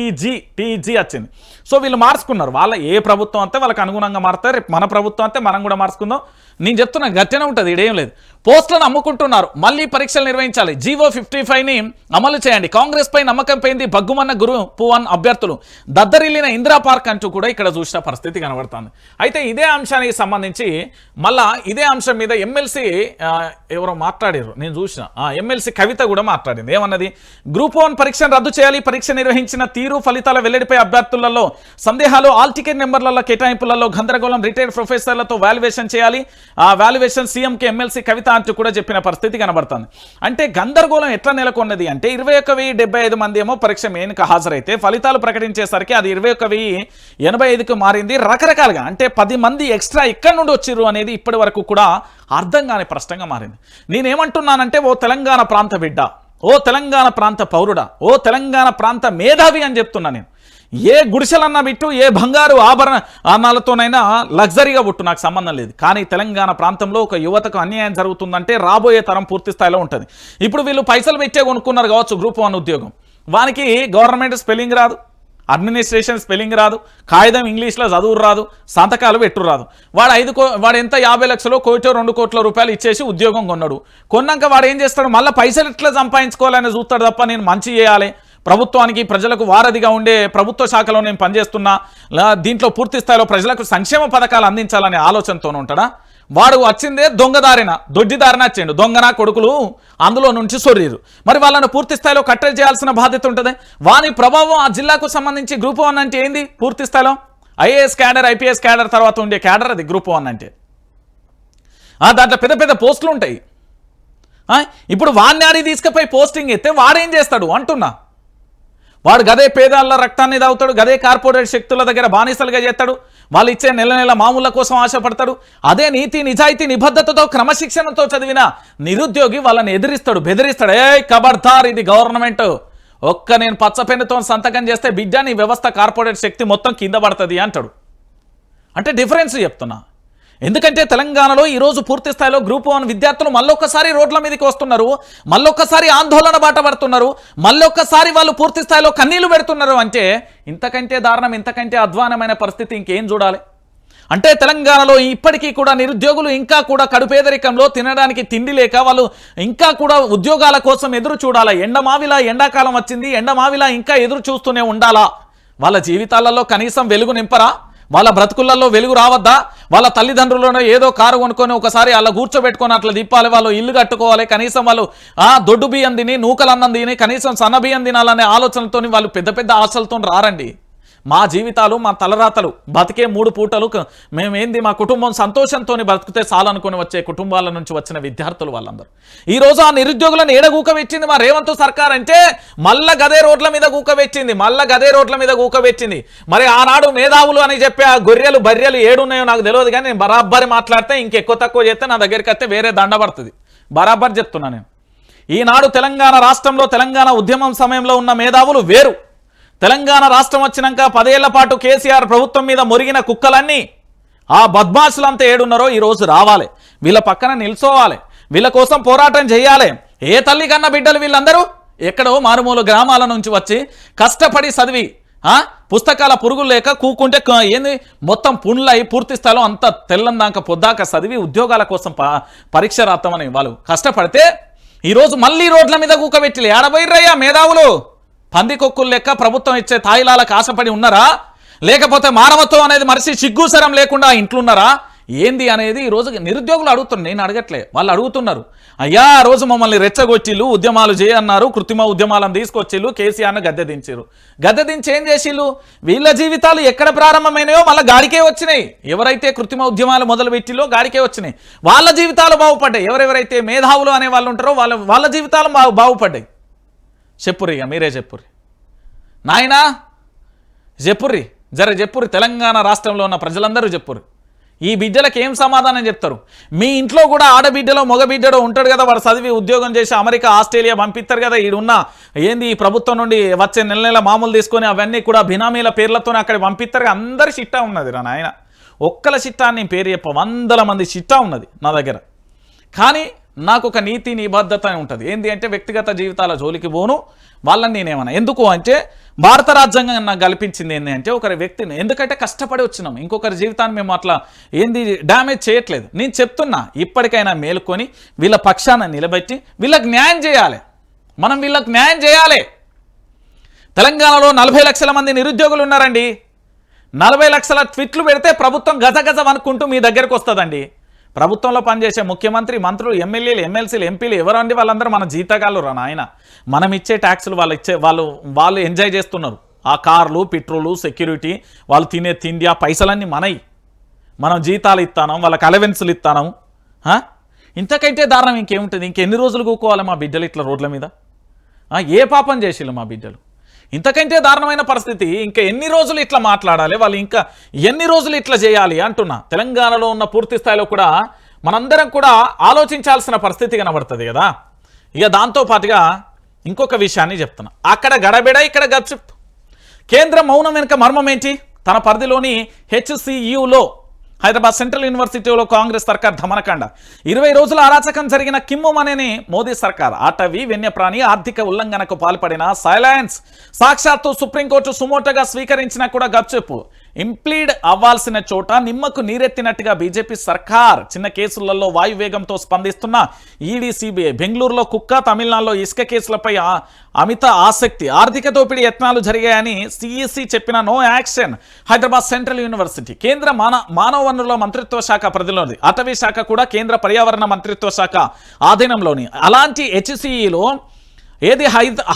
టీజీ వచ్చింది. సో వీళ్ళు మార్చుకున్నారు. వాళ్ళ ఏ ప్రభుత్వం అంతే వాళ్ళకి అనుగుణంగా మారుతారు. రేపు మన ప్రభుత్వం అంతే మనం కూడా మార్చుకుందాం. నేను చెప్తున్నా గట్టినే ఉంటుంది, ఇదేం లేదు. పోస్టులను అమ్ముకుంటున్నారు. మళ్ళీ పరీక్షలు నిర్వహించాలి. జీవో 55ని అమలు చేయండి. కాంగ్రెస్ పై నమ్మకం పోయింది. బగ్గుమన్న గ్రూప్ 1 అభ్యర్థులు దద్దరిల్లిన ఇందిరా పార్క్ అంటూ కూడా ఇక్కడ చూసిన పరిస్థితి కనబడుతుంది. అయితే ఇదే అంశానికి సంబంధించి మళ్ళా ఇదే అంశం మీద ఎమ్మెల్సీ ఎవరో మాట్లాడారు, నేను చూసిన. ఎమ్మెల్సీ కవిత కూడా మాట్లాడింది. ఏమన్నది? గ్రూప్ 1 పరీక్షను రద్దు చేయాలి. పరీక్ష నిర్వహించిన తీరు, ఫలితాల వెల్లడిపై అభ్యర్థులలో సందేహాలు, ఆల్ టికెట్ నెంబర్లలో కేటాయింపులలో గందరగోళం, రిటైర్డ్ ప్రొఫెసర్లతో వాల్యుయేషన్ చేయాలి. ఆ వాల్యుయేషన్ సీఎంకి ఎమ్మెల్సీ కవిత అంటూ కూడా చెప్పిన పరిస్థితి కనబడుతుంది. అంటే గందరగోళం ఎట్లా నెలకొన్నది అంటే 21,075 మంది ఏమో పరీక్ష మెయిన్కి హాజరైతే ఫలితాలు ప్రకటించేసరికి అది 21,085కు మారింది. రకరకాలుగా అంటే 10 మంది ఎక్స్ట్రా ఇక్కడ నుండి వచ్చిర్రు అనేది ఇప్పటి వరకు కూడా అర్థం కాని ప్రశ్నగా మారింది. నేనేమంటున్నానంటే ఓ తెలంగాణ ప్రాంత బిడ్డ, ఓ తెలంగాణ ప్రాంత పౌరుడా, ఓ తెలంగాణ ప్రాంత మేధావి అని చెప్తున్నా నేను. ఏ గుడిసెలన్నా బిట్టు, ఏ బంగారు ఆభరణాలతోనైనా లగ్జరీగా పుట్టు, నాకు సంబంధం లేదు. కానీ తెలంగాణ ప్రాంతంలో ఒక యువతకు అన్యాయం జరుగుతుందంటే రాబోయే తరం పూర్తి స్థాయిలో ఉంటుంది. ఇప్పుడు వీళ్ళు పైసలు పెట్టే కొనుక్కున్నారు కావచ్చు గ్రూప్ 1 ఉద్యోగం. వానికి గవర్నమెంట్ స్పెల్లింగ్ రాదు, అడ్మినిస్ట్రేషన్ స్పెల్లింగ్ రాదు, కాగితం ఇంగ్లీష్లో చదువు రాదు, సంతకాలు పెట్టు రాదు. వాడు ఎంత 50 లక్షలు, 1-2 కోట్ల రూపాయలు ఇచ్చేసి ఉద్యోగం కొన్నాడు. కొన్నాక వాడు ఏం చేస్తాడు? మళ్ళీ పైసలు ఎట్లా సంపాదించుకోవాలని చూస్తాడు తప్ప నేను మంచి చేయాలి, ప్రభుత్వానికి ప్రజలకు వారధిగా ఉండే ప్రభుత్వ శాఖలో నేను పనిచేస్తున్నా, దీంట్లో పూర్తి స్థాయిలో ప్రజలకు సంక్షేమ పథకాలు అందించాలనే ఆలోచనతోనే ఉంటాడా? వాడు వచ్చిందే దొంగదారిన, దొడ్డిదారిన వచ్చిండు. దొంగన కొడుకులు అందులో నుంచి సొర్రీరు. మరి వాళ్ళను పూర్తి స్థాయిలో కట్టడి చేయాల్సిన బాధ్యత ఉంటుంది. వాని ప్రభావం ఆ జిల్లాకు సంబంధించి గ్రూప్ 1 అంటే ఏంది? పూర్తి స్థాయిలో ఐఏఎస్ క్యాడర్, ఐపీఎస్ క్యాడర్ తర్వాత ఉండే క్యాడర్ అది గ్రూప్ 1 అంటే. దాంట్లో పెద్ద పెద్ద పోస్టులు ఉంటాయి. ఇప్పుడు వాడిని ఆడి తీసుకుపోయి పోస్టింగ్ ఎత్తే వాడేం చేస్తాడు అంటున్నా. వాడు గదే పేదాల రక్తాన్ని తాగుతాడు, గదే కార్పొరేట్ శక్తుల దగ్గర బానిసలుగా చేస్తాడు, వాళ్ళు ఇచ్చే నెల మామూళ్ళ కోసం ఆశపడతాడు. అదే నీతి, నిజాయితీ, నిబద్ధతతో, క్రమశిక్షణతో చదివిన నిరుద్యోగి వాళ్ళని ఎదిరిస్తాడు, బెదిరిస్తాడు. ఖబర్దార్ ఇది గవర్నమెంట్, నేను పచ్చ పెన్నుతో సంతకం చేస్తే బిడ్డ నీ వ్యవస్థ కార్పొరేట్ శక్తి మొత్తం కింద పడుతుంది అంటాడు. అంటే డిఫరెన్స్ చెప్తున్నా. ఎందుకంటే తెలంగాణలో ఈరోజు పూర్తి స్థాయిలో గ్రూప్ 1 విద్యార్థులు మళ్ళొక్కసారి రోడ్ల మీదకి వస్తున్నారు, మళ్ళొక్కసారి ఆందోళన బాట పడుతున్నారు, మళ్ళొక్కసారి వాళ్ళు పూర్తి స్థాయిలో కన్నీళ్లు పెడుతున్నారు. అంటే ఇంతకంటే దారుణం, ఇంతకంటే అధ్వానమైన పరిస్థితి ఇంకేం చూడాలి? అంటే తెలంగాణలో ఇప్పటికీ కూడా నిరుద్యోగులు ఇంకా కూడా కడుపేదరికంలో తినడానికి తిండి లేక వాళ్ళు ఇంకా కూడా ఉద్యోగాల కోసం ఎదురు చూడాలా? ఎండమావిలా ఎండాకాలం వచ్చింది, ఎండమావిలా ఇంకా ఎదురు చూస్తూనే ఉండాలా? వాళ్ళ జీవితాలలో కనీసం వెలుగు నింపరా? వాళ్ళ బ్రతుకులలో వెలుగు రావద్దా? వాళ్ళ తల్లిదండ్రులను ఏదో కారు కొనుక్కొని ఒకసారి అలా కూర్చోబెట్టుకొని అట్లా తిప్పాలి, వాళ్ళు ఇల్లు కట్టుకోవాలి, కనీసం వాళ్ళు దొడ్డు బియ్యం తిని, నూకలన్నం తిని, కనీసం సన్న బియ్యం తినాలనే ఆలోచనలతో వాళ్ళు పెద్ద పెద్ద ఆశలతో రారండి. మా జీవితాలు, మా తలరాతలు, బతికే 3 పూటలు మేమేంది, మా కుటుంబం సంతోషంతో బ్రతికితే చాలనుకుని వచ్చే కుటుంబాల నుంచి వచ్చిన విద్యార్థులు వాళ్ళందరూ ఈరోజు ఆ నిరుద్యోగులను ఏడగూకవెచ్చింది మా రేవంత్ సర్కార్. అంటే మళ్ళా గదే రోడ్ల మీద గూకవెచ్చింది, మరి ఆనాడు మేధావులు అని చెప్పి ఆ గొర్రెలు బర్రెలు ఏడున్నాయో నాకు తెలియదు, కానీ నేను బరాబరి మాట్లాడితే ఇంకెక్కువ తక్కువ చేస్తే నా దగ్గరికి వస్తే వేరే దండబడుతుంది. బరాబర్ చెప్తున్నా నేను. ఈనాడు తెలంగాణ రాష్ట్రంలో తెలంగాణ ఉద్యమం సమయంలో ఉన్న మేధావులు వేరు. తెలంగాణ రాష్ట్రం వచ్చినాక 10 ఏళ్ల పాటు కేసీఆర్ ప్రభుత్వం మీద మొరిగిన కుక్కలన్నీ ఆ బద్మాషులంతా ఏడున్నారో ఈరోజు రావాలి, వీళ్ళ పక్కన నిల్చోవాలి, వీళ్ళ కోసం పోరాటం చేయాలి. ఏ తల్లి కన్న బిడ్డలు వీళ్ళందరూ ఎక్కడో మారుమూల గ్రామాల నుంచి వచ్చి కష్టపడి చదివి పుస్తకాల పురుగులు లేక కూకుంటే ఏంది మొత్తం పుండ్లై పూర్తి స్థలం అంత తెల్లందాక పొద్దాక చదివి ఉద్యోగాల కోసం పరీక్ష రాస్తామని వాళ్ళు కష్టపడితే ఈరోజు మళ్ళీ రోడ్ల మీద కూకబెట్టి ఏడబోయిర్రయ్యా మేధావులు? పందికొక్కులు లెక్క ప్రభుత్వం ఇచ్చే తాయిలాలకు ఆశపడి ఉన్నారా? లేకపోతే మానవత్వం అనేది మనిషి సిగ్గుసరం లేకుండా ఇంట్లున్నారా? ఏంది అనేది ఈరోజు నిరుద్యోగులు అడుగుతున్నారు, నేను అడగట్లే, వాళ్ళు అడుగుతున్నారు. అయ్యా ఆ రోజు మమ్మల్ని రెచ్చగొచ్చిళ్ళు, ఉద్యమాలు చేయన్నారు, కృత్రిమ ఉద్యమాలను తీసుకొచ్చిళ్ళు, కేసీఆర్ను గద్దె దించారు. గద్దె దించి ఏం చేసిళ్ళు? వీళ్ళ జీవితాలు ఎక్కడ ప్రారంభమైనాయో మళ్ళీ గాడికే వచ్చినాయి. ఎవరైతే కృత్రిమ ఉద్యమాలు మొదలుపెట్టిలో గాడికే వచ్చినాయి. వాళ్ళ జీవితాలు బాగుపడ్డాయి. ఎవరెవరైతే మేధావులు అనే వాళ్ళు ఉంటారో వాళ్ళ జీవితాలు బాగుపడ్డాయి. చెప్పుర్రి, ఇక మీరే చెప్పుర్రి నాయనా, చెప్పుర్రి, చెప్పుర్రి. తెలంగాణ రాష్ట్రంలో ఉన్న ప్రజలందరూ చెప్పుర్రి. ఈ బిడ్డలకు ఏం సమాధానం చెప్తారు? మీ ఇంట్లో కూడా ఆడబిడ్డలో మగబిడ్డలో ఉంటాడు కదా, వాడు చదివి ఉద్యోగం చేసి అమెరికా ఆస్ట్రేలియా పంపిస్తారు కదా. ఈడున్న ఏంది ఈ ప్రభుత్వం నుండి వచ్చే నెల నెల మామూలు తీసుకొని అవన్నీ కూడా బినామీల పేర్లతోనే అక్కడ పంపిస్తారు. అందరి చిట్టా ఉన్నది రా నాయన. ఒక్కల చిట్టా నేను పేరు చెప్ప, 100 మంది చిట్టా ఉన్నది నా దగ్గర. కానీ నాకు ఒక నీతి నిబద్ధత ఉంటుంది. ఏంటి అంటే వ్యక్తిగత జీవితాల జోలికి పోను, వాళ్ళని నేనేమన్నా. ఎందుకు అంటే భారత రాజ్యాంగం నాకు కల్పించింది ఏంటి అంటే ఒకరి వ్యక్తిని, ఎందుకంటే కష్టపడి వచ్చినాం, ఇంకొకరి జీవితాన్ని మేము అట్లా ఏంది డ్యామేజ్ చేయట్లేదు. నేను చెప్తున్నా, ఇప్పటికైనా మేలుకొని వీళ్ళ పక్షాన నిలబెట్టి వీళ్ళకి న్యాయం చేయాలి. మనం వీళ్ళకి న్యాయం చేయాలి. తెలంగాణలో 40 లక్షల మంది నిరుద్యోగులు ఉన్నారండి. 40 లక్షల ట్వీట్లు పెడితే ప్రభుత్వం గజగజ అనుకుంటూ మీ దగ్గరకు వస్తుందండి. ప్రభుత్వంలో పనిచేసే ముఖ్యమంత్రి, మంత్రులు, ఎమ్మెల్యేలు, ఎమ్మెల్సీలు, ఎంపీలు ఎవరండి? వాళ్ళందరూ మన జీతగాళ్ళు రా నాయన. మనం ఇచ్చే ట్యాక్సులు వాళ్ళు ఎంజాయ్ చేస్తున్నారు. ఆ కార్లు, పెట్రోలు, సెక్యూరిటీ, వాళ్ళు తినే తిండి, ఆ పైసలన్నీ మనయి. మనం జీతాలు ఇస్తాం, వాళ్ళకి అలవెన్సులు ఇస్తాం. ఇంతకంటే దారుణం ఇంకేముంటుంది? ఇంకెన్ని రోజులు కూకోవాలి మా బిడ్డలు ఇట్లా రోడ్ల మీద? ఏ పాపం చేసిళ్ళు మా బిడ్డలు? ఇంతకంటే దారుణమైన పరిస్థితి. ఇంకా ఎన్ని రోజులు ఇట్లా మాట్లాడాలి వాళ్ళు? ఇంకా ఎన్ని రోజులు ఇట్లా చేయాలి అంటున్నా. తెలంగాణలో ఉన్న పూర్తి స్థాయిలో కూడా మనందరం కూడా ఆలోచించాల్సిన పరిస్థితి కనబడుతుంది కదా. ఇక దాంతోపాటుగా ఇంకొక విషయాన్ని చెప్తున్నా. అక్కడ గడబిడ, ఇక్కడ గప్చుప్. కేంద్రం మౌనం వెనుక మర్మం ఏంటి? తన పరిధిలోని HCUలో హైదరాబాద్ సెంట్రల్ యూనివర్సిటీలో కాంగ్రెస్ సర్కార్ ధమనకాండ. 20 రోజుల అరాచకం జరిగిన కిమ్ముమనేని మోదీ సర్కార్ అటవీ వన్యప్రాణి ఆర్థిక ఉల్లంఘనకు పాల్పడిన సైలెన్స్. సాక్షాత్తు సుప్రీంకోర్టు సుమోటోగా స్వీకరించినా కూడా గప్చెప్పు. ఇంప్లీడ్ అవ్వాల్సిన చోట నిమ్మకు నీరెత్తినట్టుగా బీజేపీ సర్కార్. చిన్న కేసులలో వాయువేగంతో స్పందిస్తున్న ఈడీ, సిబిఐ. బెంగళూరులో కుక్క, తమిళనాడులో ఇసుక కేసులపై అమిత ఆసక్తి. ఆర్థిక దోపిడీ యత్నాలు జరిగాయని సిఈసి చెప్పిన no action. Hyderabad central university కేంద్ర మానవ వనరుల మంత్రిత్వ శాఖ పరిధిలోని, అటవీ శాఖ కూడా కేంద్ర పర్యావరణ మంత్రిత్వ శాఖ ఆధీనంలోని. అలాంటి HCEలో ఏది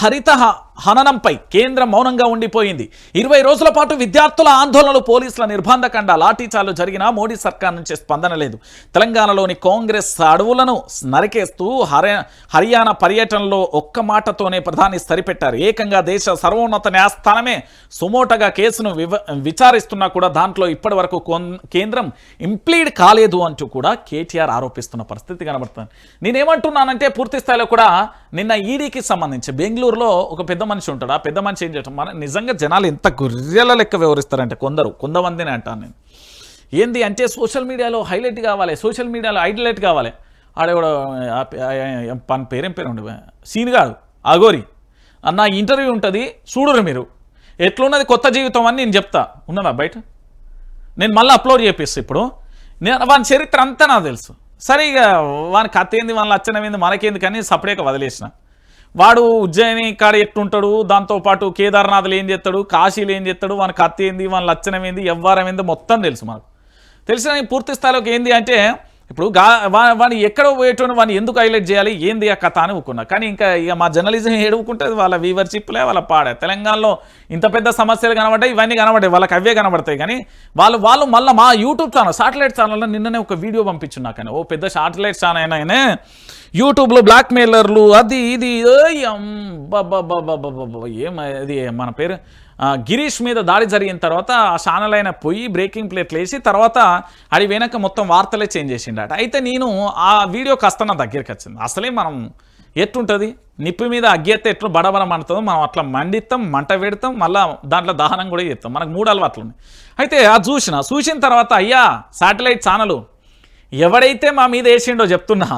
హరిత హననంపై కేంద్రం మౌనంగా ఉండిపోయింది. 20 రోజుల పాటు విద్యార్థుల ఆందోళనలు, పోలీసుల నిర్బంధకాండ, లాఠీచార్లు జరిగినా మోడీ సర్కార్ నుంచి స్పందన లేదు. తెలంగాణలోని కాంగ్రెస్ అడవులను నరికేస్తూ హర్యానా పర్యటనలో ఒక్క మాటతోనే ప్రధాని సరిపెట్టారు. ఏకంగా దేశ సర్వోన్నత న్యాయస్థానమే సుమోటగా కేసును విచారిస్తున్నా కూడా దాంట్లో ఇప్పటి వరకు కేంద్రం ఇంప్లీడ్ కాలేదు అంటూ కూడా కేటీఆర్ ఆరోపిస్తున్న పరిస్థితి కనబడుతుంది. నేనేమంటున్నానంటే పూర్తి స్థాయిలో కూడా నిన్న ఈడీకి సంబంధించి బెంగళూరులో ఒక పెద్ద మనిషి ఉంటాడు. ఆ పెద్ద మనిషి ఏం చేయటం, మన నిజంగా జనాలు ఎంత గొర్రెల లెక్క వ్యవహరిస్తారంటే కొంతమందిని అంటాను నేను. ఏంది అంటే సోషల్ మీడియాలో హైలైట్ కావాలి, సోషల్ మీడియాలో హైలైట్ కావాలి. ఆడేవాడు పేరేం పేరు ఉండే సీన్గాడు అగోరి అన్న ఇంటర్వ్యూ ఉంటుంది చూడరు మీరు. ఎట్లున్నది కొత్త జీవితం అని నేను చెప్తా. ఉన్నదా బయట? నేను మళ్ళీ అప్లోడ్ చేపిస్తా. ఇప్పుడు నేను వాని చరిత్ర అంతా నాకు తెలుసు. సరే ఇక వాని కథ ఏంది, వాళ్ళ లచ్చనం ఏంది మనకేంది కానీ సపరేట్గా వదిలేసిన. వాడు ఉజ్జయిని కాడ ఎట్టుంటాడు, దాంతోపాటు కేదార్నాథ్లు ఏం చేస్తాడు, కాశీలు ఏం చేస్తాడు, వాని కత్తి ఏంది, వాని లచ్చనం ఏంది, ఎవ్వరం ఏంది మొత్తం తెలుసు మనకు. తెలిసిన పూర్తి స్థాయిలోకి ఏంది అంటే ఇప్పుడు వాడిని ఎక్కడ పోయేటోని వాడిని ఎందుకు హైలైట్ చేయాలి, ఏంది ఆ కథ అని ఊకున్నా. కానీ ఇక మా జర్నలిజం ఏడుకుంటుంది, వాళ్ళ వ్యూవర్షిప్లే వాళ్ళ పాడే. తెలంగాణలో ఇంత పెద్ద సమస్యలు కనబడ్డాయి, ఇవన్నీ కనబడ్డాయి, వాళ్ళకి అవే కనబడతాయి. కానీ వాళ్ళు మళ్ళీ మా యూట్యూబ్ ఛానల్ సాటిలైట్ ఛానల్లో నిన్ననే ఒక వీడియో పంపించున్నా. కానీ ఓ పెద్ద సాటిలైట్ ఛానల్ అయినా యూట్యూబ్లో బ్లాక్ మెయిలర్లు అది ఇది ఏమది మన పేరు గిరీష్ మీద దాడి జరిగిన తర్వాత ఆ ఛానల్ అయినా పోయి బ్రేకింగ్ ప్లేట్లు వేసి తర్వాత అది వెనక మొత్తం వార్తలే చేంజ్ చేసిండట. అయితే నేను ఆ వీడియో కాస్త నా దగ్గరికి వచ్చింది. అసలే మనం ఎట్టుంటుంది, నిప్పు మీద అగ్గెత్తే ఎట్లు బడబడం అంటుందో మనం అట్లా మండిస్తాం, మంట పెడతాం, మళ్ళీ దాంట్లో దహనం కూడా చేస్తాం. మనకు 3 అలవాట్లు ఉన్నాయి. అయితే అది చూసిన తర్వాత అయ్యా శాటిలైట్ ఛానలు ఎవడైతే మా మీద వేసిండో చెప్తున్నా,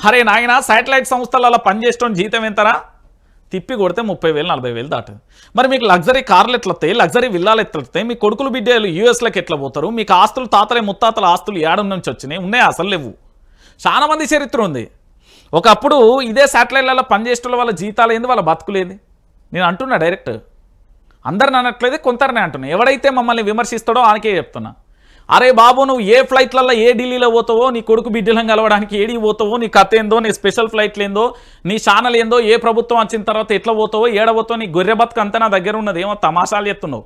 అరే నాయన శాటిలైట్ సంస్థలలో పనిచేయడం జీతం ఎంతరా? తిప్పి కొడితే 30,000 40,000 దాటది. మరి మీకు లగ్జరీ కార్లు ఎట్లా వస్తాయి, లగ్జరీ విల్లాలు ఎట్లా వస్తాయి, మీ కొడుకులు బిడ్డలు యూఎస్లోకి ఎట్లా పోతారు, మీకు ఆస్తులు తాతలే ముత్తాతల ఆస్తులు ఏడం నుంచి వచ్చినాయి, ఉన్నాయి అసలు లేవు. చాలా మంది చరిత్ర ఉంది. ఒకప్పుడు ఇదే శాటిలైట్లలో పనిచేసేటోళ్ళ వాళ్ళ జీతాలు ఏంది, వాళ్ళ బతుకులేంది. నేను అంటున్నా డైరెక్ట్, అందరిని అనట్లేదు, కొందరినే అంటున్నా. ఎవడైతే మమ్మల్ని విమర్శిస్తాడో ఆనకే చెప్తున్నా. అరే బాబు నువ్వు ఏ ఫ్లైట్లలో ఏ ఢిల్లీలో పోతావో, నీ కొడుకు బిడ్డలను కలవడానికి ఏడికి పోతావో, నీ కథ ఏందో, నీ స్పెషల్ ఫ్లైట్లు ఏందో, నీ ఛానల్ ఏందో, ఏ ప్రభుత్వం వచ్చిన తర్వాత ఎట్లా పోతావో, ఏడబోతావో, నీ గొర్రె బతుకు అంతా నా దగ్గర ఉన్నది. ఏమో తమాషాలు చెప్తున్నావు.